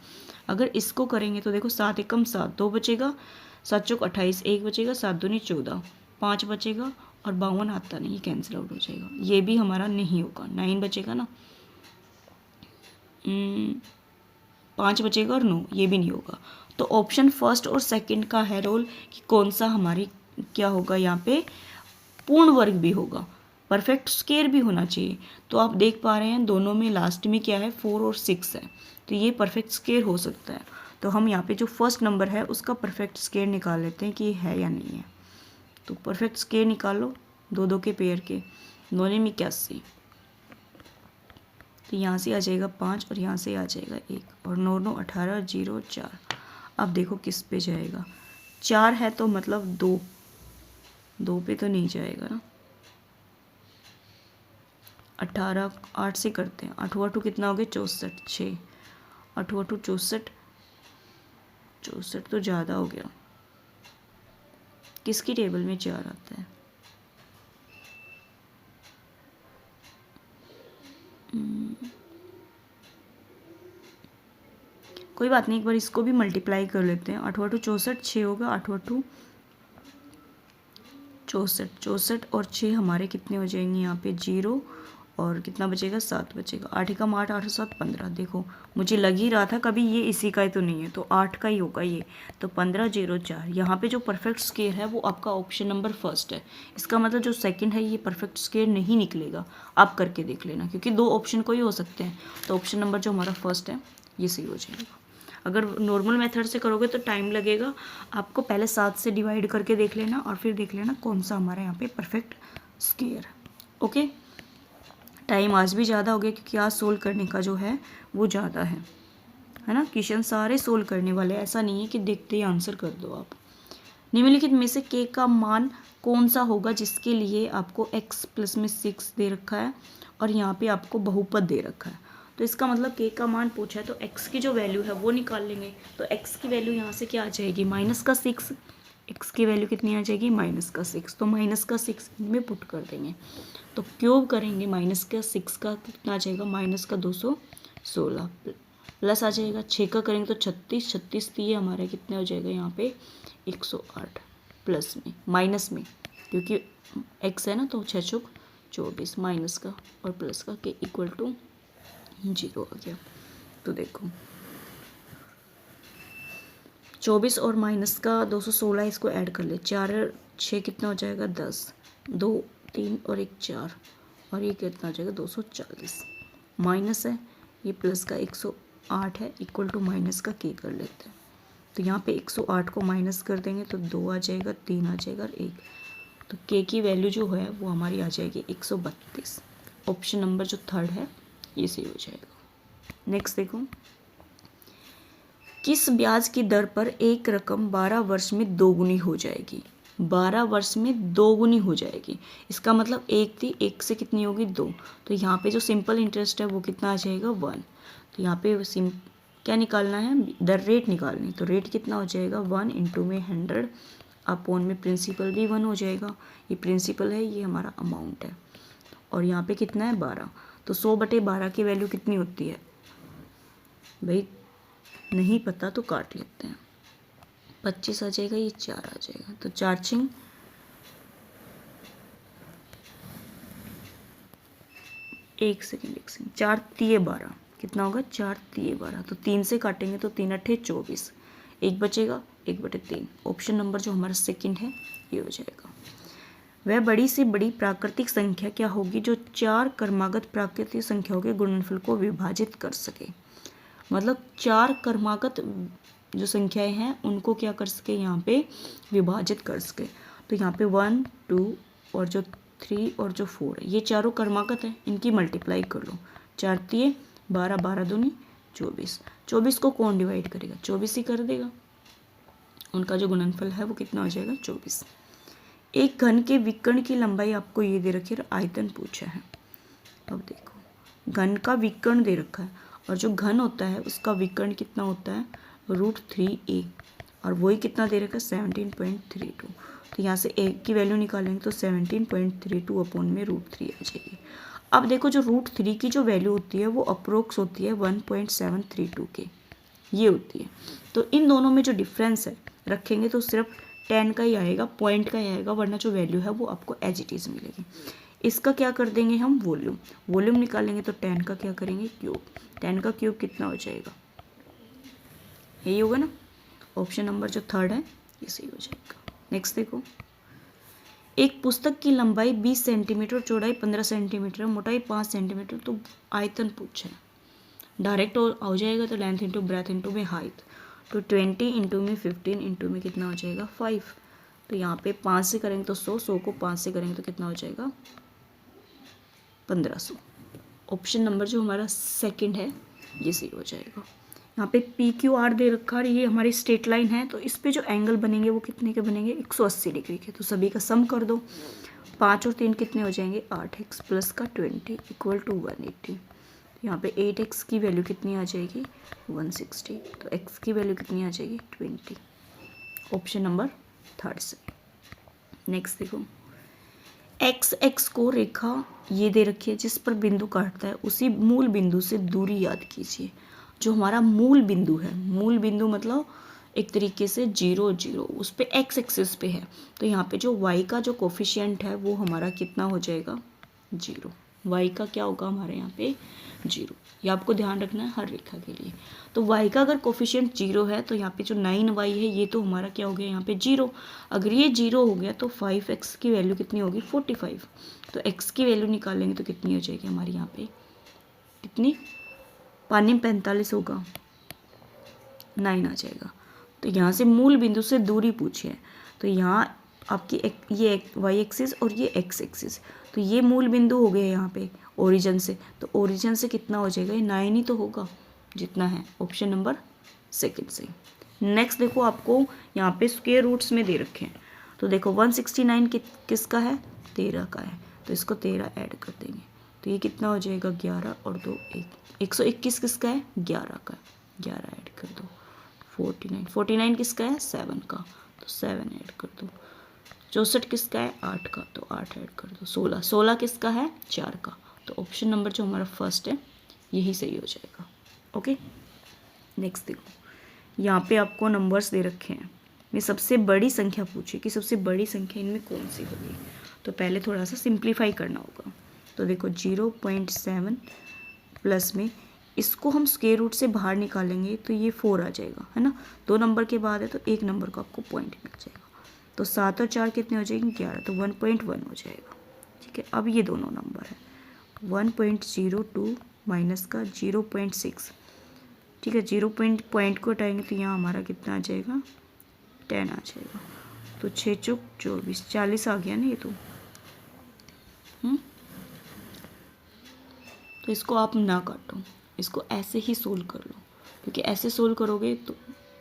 Speaker 1: अगर इसको करेंगे तो देखो 7 एकम 7, 2 बचेगा, 7 चौक 28, 1 बचेगा, 7 दूनी 14, 5 बचेगा और 52 आता नहीं, ये कैंसिल आउट हो जाएगा, ये भी हमारा नहीं होगा। 9 बचेगा ना, 5 बचेगा और 9, ये भी नहीं होगा। तो ऑप्शन फर्स्ट और सेकंड का है रोल कि कौन सा हमारी क्या होगा, यहाँ पे पूर्ण वर्ग भी होगा, परफेक्ट स्क्वायर भी होना चाहिए। तो आप देख पा रहे हैं दोनों में लास्ट में क्या है 4 और 6 है, तो ये परफेक्ट स्क्वायर हो सकता है। तो हम यहाँ पे जो फर्स्ट नंबर है उसका परफेक्ट स्क्वायर निकाल लेते हैं कि ये है या नहीं है। तो परफेक्ट स्क्वायर निकालो 2 2 के पेयर के, 9 में 81, तो यहाँ से आ जाएगा 5 और यहाँ से आ जाएगा 1 और 9 9 18 0 4। अब देखो किस पे जाएगा, 4 है तो मतलब 2 पे तो नहीं जाएगा ना, 18 8 से करते हैं, 8 8 कितना हो गया 64, 6 8 8 64, 64 तो ज़्यादा हो गया। किसकी टेबल में 4 आता है, कोई बात नहीं, एक बार इसको भी मल्टीप्लाई कर लेते हैं। 8 8 64, 6 होगा, 8 8 64, 64 और 6 हमारे कितने हो जाएंगे यहाँ पे 0 और कितना बचेगा 7 बचेगा, 8 एकम 8, 8 7 15। देखो मुझे लग ही रहा था कभी ये इसी का ही तो नहीं है, तो 8 का ही होगा ये, तो 15 0 4। यहाँ पे जो परफेक्ट स्क्वायर है वो आपका ऑप्शन नंबर फर्स्ट है। इसका मतलब जो सेकंड है ये परफेक्ट स्क्वायर नहीं निकलेगा, आप करके देख लेना, क्योंकि 2 ऑप्शन को ही हो सकते हैं। तो ऑप्शन नंबर जो हमारा फर्स्ट है ये सही हो जाएगा। अगर नॉर्मल मेथड से करोगे तो टाइम लगेगा, आपको पहले 7 से डिवाइड करके देख लेना और फिर देख लेना कौन सा हमारे यहाँ पे परफेक्ट स्क्वायर है। ओके, टाइम आज भी ज़्यादा हो गया क्योंकि आज सोल्व करने का जो है वो ज़्यादा है ना। क्वेश्चन सारे सोल्व करने वाले, ऐसा नहीं है कि देखते ही आंसर कर दो आप। निम्नलिखित में से k का मान कौन सा होगा जिसके लिए आपको x प्लस में 6 दे रखा है और यहाँ पे आपको बहुपद दे रखा है। तो इसका मतलब k का मान पूछा है तो x की जो वैल्यू है वो निकाल लेंगे। तो x की वैल्यू यहाँ से क्या आ जाएगी माइनस का 6, x की वैल्यू कितनी आ जाएगी माइनस का 6, तो माइनस का 6 में पुट कर देंगे। तो क्यूब करेंगे माइनस का 6 का कितना आ जाएगा माइनस का 216 प्लस आ जाएगा, 6 का करेंगे तो 36, 36 दिए हमारे कितने हो जाएगा यहाँ पे 108 प्लस में, माइनस में क्योंकि x है ना तो 6 चौक 24 माइनस का और प्लस का के इक्वल टू 0 आ गया। तो देखो 24 और माइनस का 216 इसको ऐड कर ले, 4 और 6 कितना हो जाएगा 10, 2 3 और 1 4 और ये कितना हो जाएगा 240 माइनस है, ये प्लस का 108 है इक्वल टू माइनस का के कर लेते हैं। तो यहाँ पे 108 को माइनस कर देंगे तो 2 आ जाएगा, 3 आ जाएगा और 1, तो के की वैल्यू जो है वो हमारी आ जाएगी 132। ऑप्शन नंबर जो थर्ड है ये सही हो जाएगा। नेक्स्ट देखो, किस ब्याज की दर पर एक रकम 12 वर्ष में दोगुनी हो जाएगी? 12 वर्ष में दोगुनी हो जाएगी, इसका मतलब एक थी, एक से कितनी होगी 2, तो यहाँ पे जो सिंपल इंटरेस्ट है वो कितना आ जाएगा 1। तो यहाँ पे क्या निकालना है, दर रेट निकालनी, तो रेट कितना हो जाएगा 1 इंटू में 100 अपॉन में प्रिंसिपल भी 1 हो जाएगा, ये प्रिंसिपल है, ये हमारा अमाउंट है और यहाँ पे कितना है 12, तो 100/12 की वैल्यू कितनी होती है भाई, नहीं पता तो काट लेते हैं, 25 आ जाएगा, ये 4 आ जाएगा, तो 4 छिंग 1 सेकेंड 4 तिये 12 कितना होगा 4 तिये 12, तो 3 से काटेंगे तो 3 अट्ठे 24, 1 बचेगा 1/3। ऑप्शन नंबर जो हमारा सेकंड है ये हो जाएगा। वह बड़ी से बड़ी प्राकृतिक संख्या क्या होगी जो 4 क्रमागत प्राकृतिक संख्याओं के गुणनफल को विभाजित कर सके, मतलब 4 क्रमागत जो संख्याएं हैं उनको क्या कर सके यहाँ पे विभाजित कर सके। तो यहाँ पे 1 2 और जो 3 और जो 4 है ये चारों क्रमागत है, इनकी मल्टीप्लाई कर लो, 4 तिये 12, 12 दूनी 24, 24 को कौन डिवाइड करेगा 24 ही कर देगा, उनका जो गुणनफल है वो कितना हो जाएगा 24। एक घन के विकर्ण की लंबाई आपको ये दे रखी है, आयतन पूछा है। अब देखो घन का विकर्ण दे रखा है और जो घन होता है उसका विकर्ण कितना होता है √3a और वही कितना दे रखा है 17.32, तो यहाँ से a की वैल्यू निकालेंगे तो 17.32 अपॉन में √3 आ जाएगी। अब देखो जो √3 की जो वैल्यू होती है वो अप्रोक्स होती है 1.732 के, ये होती है, तो इन दोनों में जो डिफरेंस है रखेंगे तो सिर्फ 10 का ही आएगा, पॉइंट का ही आएगा, वरना जो वैल्यू है वो आपको एज इट इज़ मिलेगी। इसका क्या कर देंगे हम वॉल्यूम, वॉल्यूम निकालेंगे तो 10 का क्या करेंगे क्यूब, 10 का क्यूब कितना हो जाएगा, यही होगा ना, ऑप्शन नंबर जो थर्ड है ये सही हो जाएगा। नेक्स्ट देखो, एक पुस्तक की लंबाई 20 सेंटीमीटर, चौड़ाई 15 सेंटीमीटर, मोटाई 5 सेंटीमीटर, तो आयतन पूछा है, डायरेक्ट हो जाएगा तो लेंथ इंटू ब्रेथ इंटू में हाइट, तो 20 इंटू में 15 इंटू में कितना हो जाएगा 5, तो यहाँ पे 5 से करेंगे तो 100, 100 को 5 से करेंगे तो कितना हो जाएगा 1500। ऑप्शन नंबर जो हमारा सेकंड है ये सही हो जाएगा। यहाँ पे PQR दे रखा है, ये हमारी स्ट्रेट लाइन है, तो इस पे जो एंगल बनेंगे वो कितने के बनेंगे 180 डिग्री के, तो सभी का सम कर दो, 5 और 3 कितने हो जाएंगे 8x प्लस का 20 इक्वल टू 180, यहाँ पे 8x की वैल्यू कितनी आ जाएगी 160, तो x की वैल्यू कितनी आ जाएगी 20, ऑप्शन नंबर थर्ड से। नेक्स्ट देखो, x को रेखा ये दे रखी है जिस पर बिंदु काटता है उसी मूल बिंदु से दूरी याद कीजिए। जो हमारा मूल बिंदु है, मूल बिंदु मतलब एक तरीके से 0 0 उस पे x एक्सिस पे है, तो यहाँ पे जो y का जो कोफिशिएंट है वो हमारा कितना हो जाएगा 0, y का क्या होगा हमारे यहाँ पे 0, ये आपको ध्यान रखना है हर रेखा के लिए। तो y का अगर कोफिशिएंट 0 है तो यहाँ पे जो 9y है ये तो हमारा क्या हो गया यहाँ पे 0, अगर ये 0 हो गया तो 5x की वैल्यू कितनी होगी 45, तो x की वैल्यू निकालेंगे तो कितनी हो जाएगी हमारी यहाँ पे कितनी 45 होगा 9 आ जाएगा। तो यहाँ से मूल बिंदु से दूरी पूछी है, तो यहाँ आपकी ये y एक्सिस और ये x एक्सिस, तो ये मूल बिंदु हो गया यहाँ पे ओरिजिन से, तो ओरिजिन से कितना हो जाएगा ये 9 ही तो होगा जितना है, ऑप्शन नंबर सेकंड से। नेक्स्ट देखो आपको यहाँ पे स्क्वायर रूट्स में दे रखे हैं, तो देखो 169 किसका है 13 का है, तो इसको 13 ऐड कर देंगे तो ये कितना हो जाएगा 11 और 2 1, 121 किसका है 11 का, 11 ऐड कर दो, 49 किसका है 7 का, तो 7 ऐड कर दो, 64 किसका है 8 का, तो 8 ऐड कर दो, 16 किसका है 4 का, तो ऑप्शन नंबर जो हमारा फर्स्ट है यही सही हो जाएगा। ओके। नेक्स्ट देखो, यहाँ पे आपको नंबर्स दे रखे हैं, मैं सबसे बड़ी संख्या पूछी कि सबसे बड़ी संख्या इनमें कौन सी होगी। तो पहले थोड़ा सा सिंप्लीफाई करना होगा। तो देखो 0.7 प्लस में इसको हम स्क्वायर रूट से बाहर निकालेंगे तो ये 4 आ जाएगा, है ना। 2 नंबर के बाद है तो एक नंबर का आपको पॉइंट मिल जाएगा। तो 7 और 4 कितने हो जाएंगे, 11, तो 1.1 हो जाएगा। ठीक है, अब ये दोनों नंबर है 1.02 माइनस का 0.6। ठीक है, 0 पॉइंट को हटाएंगे तो यहाँ हमारा कितना आ जाएगा, 10 आ जाएगा। तो 6 चौक 24, 40 आ गया ना ये तो। तो इसको आप ना काटो, इसको ऐसे ही सोल्व कर लो, क्योंकि ऐसे सोल्व करोगे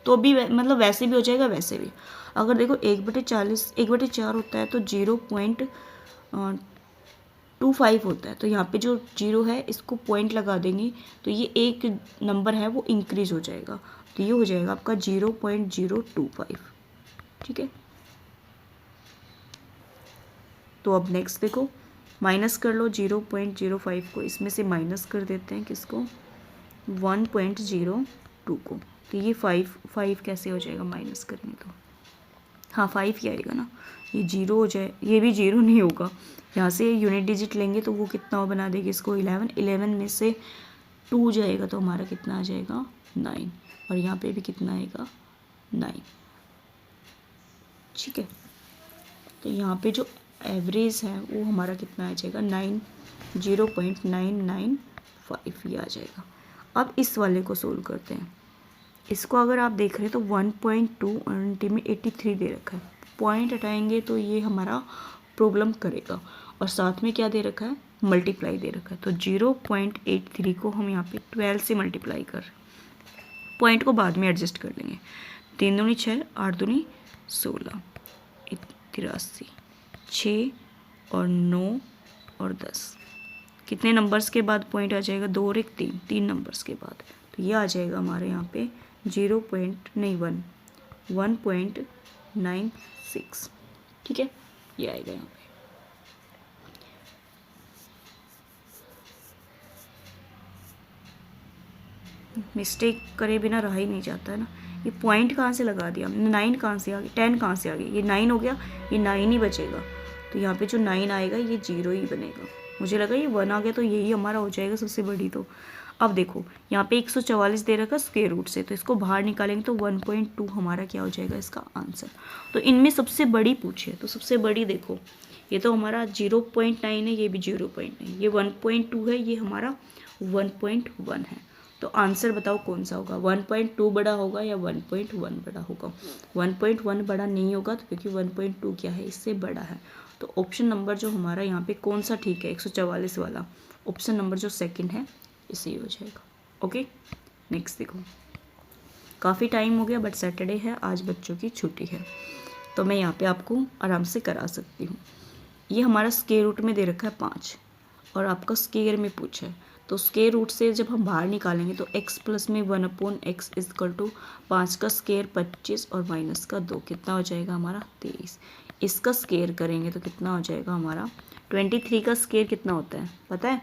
Speaker 1: तो भी मतलब वैसे भी हो जाएगा, वैसे भी। अगर देखो 1/40 1/4 होता है तो 0.25 होता है, तो यहाँ पे जो 0 है इसको पॉइंट लगा देंगे तो ये एक नंबर है वो इंक्रीज हो जाएगा, तो ये हो जाएगा आपका 0.025। ठीक है, तो अब नेक्स्ट देखो, माइनस कर लो 0.05 को, इसमें से माइनस कर देते हैं किसको, 1.02 को। तो ये 5 कैसे हो जाएगा माइनस करेंगे तो, हाँ 5 ही आएगा ना। ये 0 हो जाए, ये भी 0 नहीं होगा, यहाँ से यूनिट डिजिट लेंगे तो वो कितना बना देगी इसको 11 में से 2 जाएगा तो हमारा कितना आ जाएगा 9, और यहाँ पे भी कितना आएगा 9। ठीक है, तो यहाँ पे जो एवरेज है वो हमारा कितना आ जाएगा 0.995 ये आ जाएगा। अब इस वाले को सोल्व करते हैं। इसको अगर आप देख रहे हैं तो 1.2 और में 83 दे रखा है, पॉइंट हटाएंगे तो ये हमारा प्रॉब्लम करेगा, और साथ में क्या दे रखा है, मल्टीप्लाई दे रखा है। तो 0.83 को हम यहाँ पे 12 से मल्टीप्लाई कर, पॉइंट को बाद में एडजस्ट कर लेंगे। 3 दूनी 6, 8 दूनी 16, 83, 6 और 9 और 10, कितने नंबर्स के बाद पॉइंट आ जाएगा, 2 और 1 3, 3 नंबर्स के बाद। तो ये आ जाएगा हमारे यहाँ पे 1.96। ठीक है, ये आएगा यहाँ पे। मिस्टेक करे बिना रहा ही नहीं जाता है ना। ये पॉइंट कहाँ से लगा दिया हमने, 9 कहाँ से आ गई, 10 कहाँ से आ गई, ये 9 हो गया, ये 9 ही बचेगा। तो यहाँ पे जो 9 आएगा ये 0 ही बनेगा। मुझे लगा ये 1 आ गया तो यही हमारा हो जाएगा सबसे बड़ी। तो अब देखो यहाँ पे 144 दे रखा स्क्वायर रूट से, तो इसको बाहर निकालेंगे तो 1.2 हमारा क्या हो जाएगा इसका आंसर। तो इनमें सबसे बड़ी पूछे, तो सबसे बड़ी देखो ये तो हमारा 0.9 है, ये भी 0.9, ये 1.2 है, ये हमारा 1.1 है। तो आंसर बताओ कौन सा होगा, 1.2 बड़ा होगा या 1.1 बड़ा होगा। 1.1 बड़ा नहीं होगा तो क्योंकि 1.2 क्या है, इससे बड़ा है। तो ऑप्शन नंबर जो हमारा यहाँ पे कौन सा ठीक है, 144 वाला ऑप्शन नंबर जो सेकंड है इसे हो जाएगा। ओके, नेक्स्ट देखो, काफ़ी टाइम हो गया बट सैटरडे है, आज बच्चों की छुट्टी है तो मैं यहाँ पे आपको आराम से करा सकती हूँ। ये हमारा स्क्वायर रूट में दे रखा है 5 और आपका स्क्वायर में पूछा है, तो स्क्वायर रूट से जब हम बाहर निकालेंगे तो x प्लस में 1/x इक्वल टू 5 का स्क्वायर 25 और माइनस का 2 कितना हो जाएगा हमारा 23। इसका स्क्वायर करेंगे तो कितना हो जाएगा हमारा 23 का स्क्वायर कितना होता है पता है,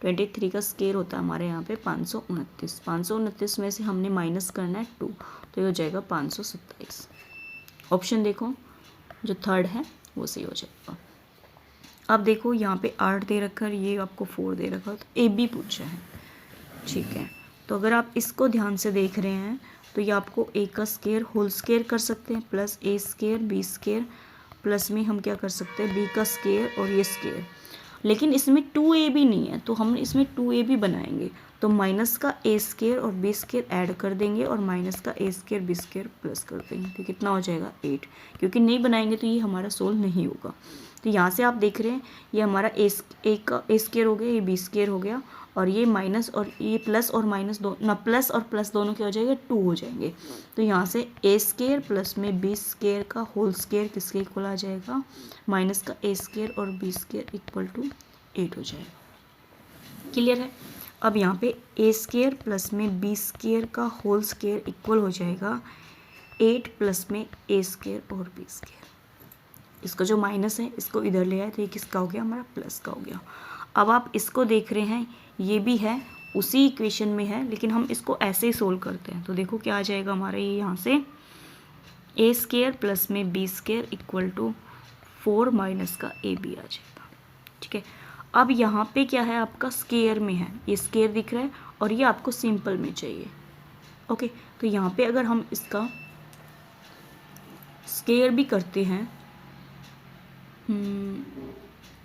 Speaker 1: 23 का स्क्वायर होता है हमारे यहाँ पे 529। 529 में से हमने माइनस करना है 2, तो ये हो जाएगा 527। ऑप्शन देखो जो थर्ड है वो सही हो जाएगा। अब देखो यहाँ पे 8 दे रखा है, ये आपको 4 दे रखा है, तो ए बी पूछा है। ठीक है, तो अगर आप इसको ध्यान से देख रहे हैं तो ये आपको ए का स्क्वायर होल स्क्वायर कर सकते हैं प्लस ए स्क्वायर बी स्क्वायर प्लस में हम क्या कर सकते हैं बी का स्क्वायर और ये स्क्वायर, लेकिन इसमें 2ab नहीं है तो हम इसमें 2ab बनाएंगे। तो माइनस का ए स्क्वायर और बी स्क्वायर ऐड कर देंगे और माइनस का ए स्क्वायर बी स्क्वायर प्लस कर देंगे, तो कितना हो जाएगा 8। क्योंकि नहीं बनाएंगे तो ये हमारा सोल्व नहीं होगा। तो यहाँ से आप देख रहे हैं ये हमारा ए का ए स्क्वायर हो गया, ये बी स्क्वायर हो गया, और ये माइनस और ये प्लस और माइनस ना प्लस और प्लस दोनों क्या हो जाएगा 2 हो जाएंगे। तो यहाँ से ए स्क्वायर प्लस में बी स्क्वायर का होल स्क्वायर किसके इक्वल आ जाएगा, माइनस का ए स्क्वायर और बी स्क्वायर इक्वल टू 8 हो जाएगा। क्लियर है। अब यहाँ पे ए स्क्वायर प्लस में बी स्क्वायर का होल स्क्वायर इक्वल हो जाएगा 8 प्लस में ए स्क्वायर और बी स्क्वायर। इसका जो माइनस है इसको इधर ले आए तो ये किसका हो गया हमारा प्लस का हो गया। अब आप इसको देख रहे हैं ये भी है उसी इक्वेशन में है, लेकिन हम इसको ऐसे ही सोल्व करते हैं। तो देखो क्या आ जाएगा हमारा ये यहाँ से ए स्केयर प्लस में B square equal to 4 minus का ए बी आ जाएगा। ठीक है, अब यहाँ पे क्या है आपका स्केयर में है, ये स्केयर दिख रहा है और ये आपको सिंपल में चाहिए। ओके, तो यहाँ पे अगर हम इसका स्केयर भी करते हैं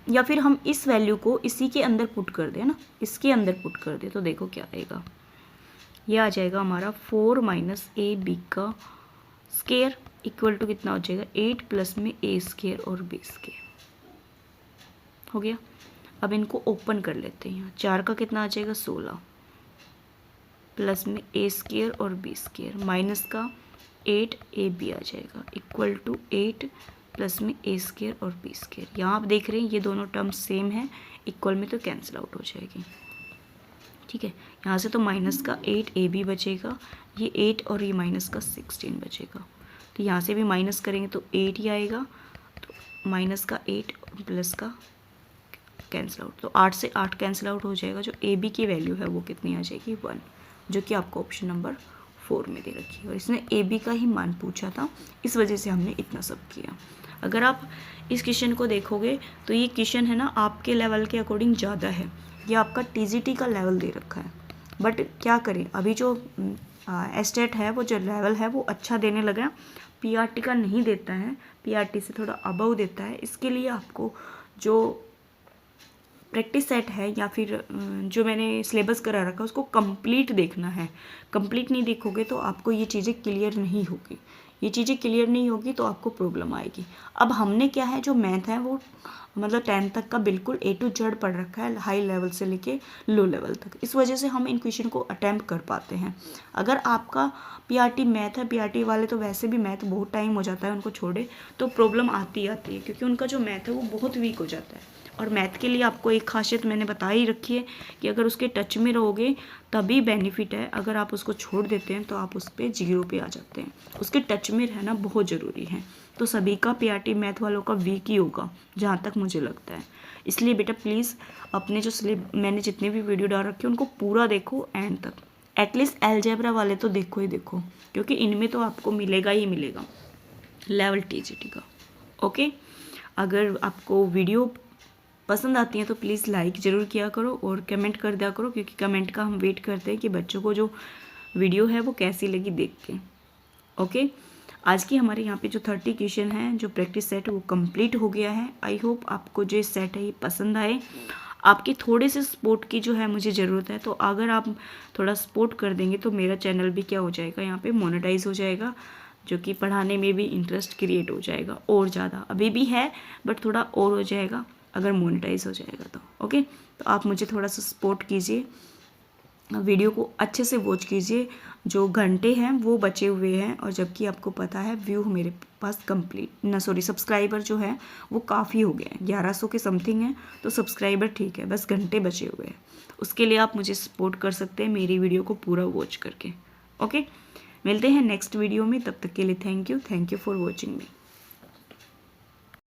Speaker 1: या फिर हम इस वैल्यू को इसी के अंदर पुट कर दें ना, इसके अंदर पुट कर दे, तो देखो क्या आएगा, ये आ जाएगा हमारा 4 माइनस ए बी का स्केयर इक्वल टू कितना हो जाएगा 8 प्लस में ए स्केयर और बी स्केयर हो गया। अब इनको ओपन कर लेते हैं, यहाँ 4 का कितना आ जाएगा 16 प्लस में ए स्केयर और बी स्केयर माइनस का 8 ए बी आ जाएगा इक्वल टू 8 प्लस में ए स्केयर और बी स्केयर। यहाँ आप देख रहे हैं ये दोनों टर्म्स सेम है, इक्वल में तो कैंसिल आउट हो जाएगी। ठीक है, यहाँ से तो माइनस का 8 ए बी बचेगा, ये 8 और ये माइनस का 16 बचेगा। तो यहाँ से भी माइनस करेंगे तो 8 ही आएगा, तो माइनस का 8 प्लस का कैंसिल आउट, तो 8 से 8 कैंसिल आउट हो जाएगा। जो ए बी की वैल्यू है वो कितनी आ जाएगी 1, जो कि आपको ऑप्शन नंबर 4 में दे रखी है। और इसने ए बी का ही मान पूछा था, इस वजह से हमने इतना सब किया। अगर आप इस क्वेश्चन को देखोगे तो ये क्वेश्चन है ना आपके लेवल के अकॉर्डिंग ज़्यादा है, ये आपका टीजीटी का लेवल दे रखा है। बट क्या करें, अभी जो एस्टेट है वो जो लेवल है वो अच्छा देने लगा, पीआरटी का नहीं देता है, पीआरटी से थोड़ा अबव देता है। इसके लिए आपको जो प्रैक्टिस सेट है या फिर जो मैंने सिलेबस करा रखा है उसको कंप्लीट देखना है। कंप्लीट नहीं देखोगे तो आपको ये चीज़ें क्लियर नहीं होगी, ये चीज़ें क्लियर नहीं होगी तो आपको प्रॉब्लम आएगी। अब हमने क्या है, जो मैथ है वो मतलब 10 तक का बिल्कुल A to Z पढ़ रखा है, हाई लेवल से लेके लो लेवल तक। इस वजह से हम इन क्वेश्चन को अटैम्प्ट कर पाते हैं। अगर आपका पीआरटी मैथ है, पीआरटी वाले तो वैसे भी मैथ बहुत टाइम हो जाता है उनको छोड़े, तो प्रॉब्लम आती है, क्योंकि उनका जो मैथ है वो बहुत वीक हो जाता है। और मैथ के लिए आपको एक खासियत मैंने बता ही रखी है कि अगर उसके टच में रहोगे तभी बेनिफिट है, अगर आप उसको छोड़ देते हैं तो आप उस पर 0 पे आ जाते हैं। उसके टच में रहना बहुत ज़रूरी है। तो सभी का पीआरटी मैथ वालों का वीक ही होगा जहाँ तक मुझे लगता है। इसलिए बेटा प्लीज़ अपने जो मैंने जितने भी वीडियो डाल रखे उनको पूरा देखो एंड तक, एटलीस्ट अलजेब्रा वाले तो देखो ही देखो, क्योंकि इनमें तो आपको मिलेगा ही मिलेगा लेवल टीजीटी का। ओके, अगर आपको वीडियो पसंद आती है तो प्लीज़ लाइक ज़रूर किया करो और कमेंट कर दिया करो, क्योंकि कमेंट का हम वेट करते हैं कि बच्चों को जो वीडियो है वो कैसी लगी देख के। ओके, आज की हमारे यहाँ पे जो 30 क्वेश्चन हैं जो प्रैक्टिस सेट वो कंप्लीट हो गया है। आई होप आपको जो सेट है ये पसंद आए। आपके थोड़े से सपोर्ट की जो है मुझे ज़रूरत है, तो अगर आप थोड़ा सपोर्ट कर देंगे तो मेरा चैनल भी क्या हो जाएगा, यहाँ पे मोनेटाइज हो जाएगा, जो कि पढ़ाने में भी इंटरेस्ट क्रिएट हो जाएगा और ज़्यादा। अभी भी है बट थोड़ा और हो जाएगा अगर मोनेटाइज हो जाएगा तो। ओके, तो आप मुझे थोड़ा सा सपोर्ट कीजिए, वीडियो को अच्छे से वॉच कीजिए। जो घंटे हैं वो बचे हुए हैं, और जबकि आपको पता है व्यू मेरे पास सब्सक्राइबर जो है वो काफ़ी हो गए हैं, 1100 के समथिंग है, तो सब्सक्राइबर ठीक है, बस घंटे बचे हुए हैं। उसके लिए आप मुझे सपोर्ट कर सकते हैं मेरी वीडियो को पूरा वॉच करके। ओके, मिलते हैं नेक्स्ट वीडियो में, तब तक के लिए thank you for watching me.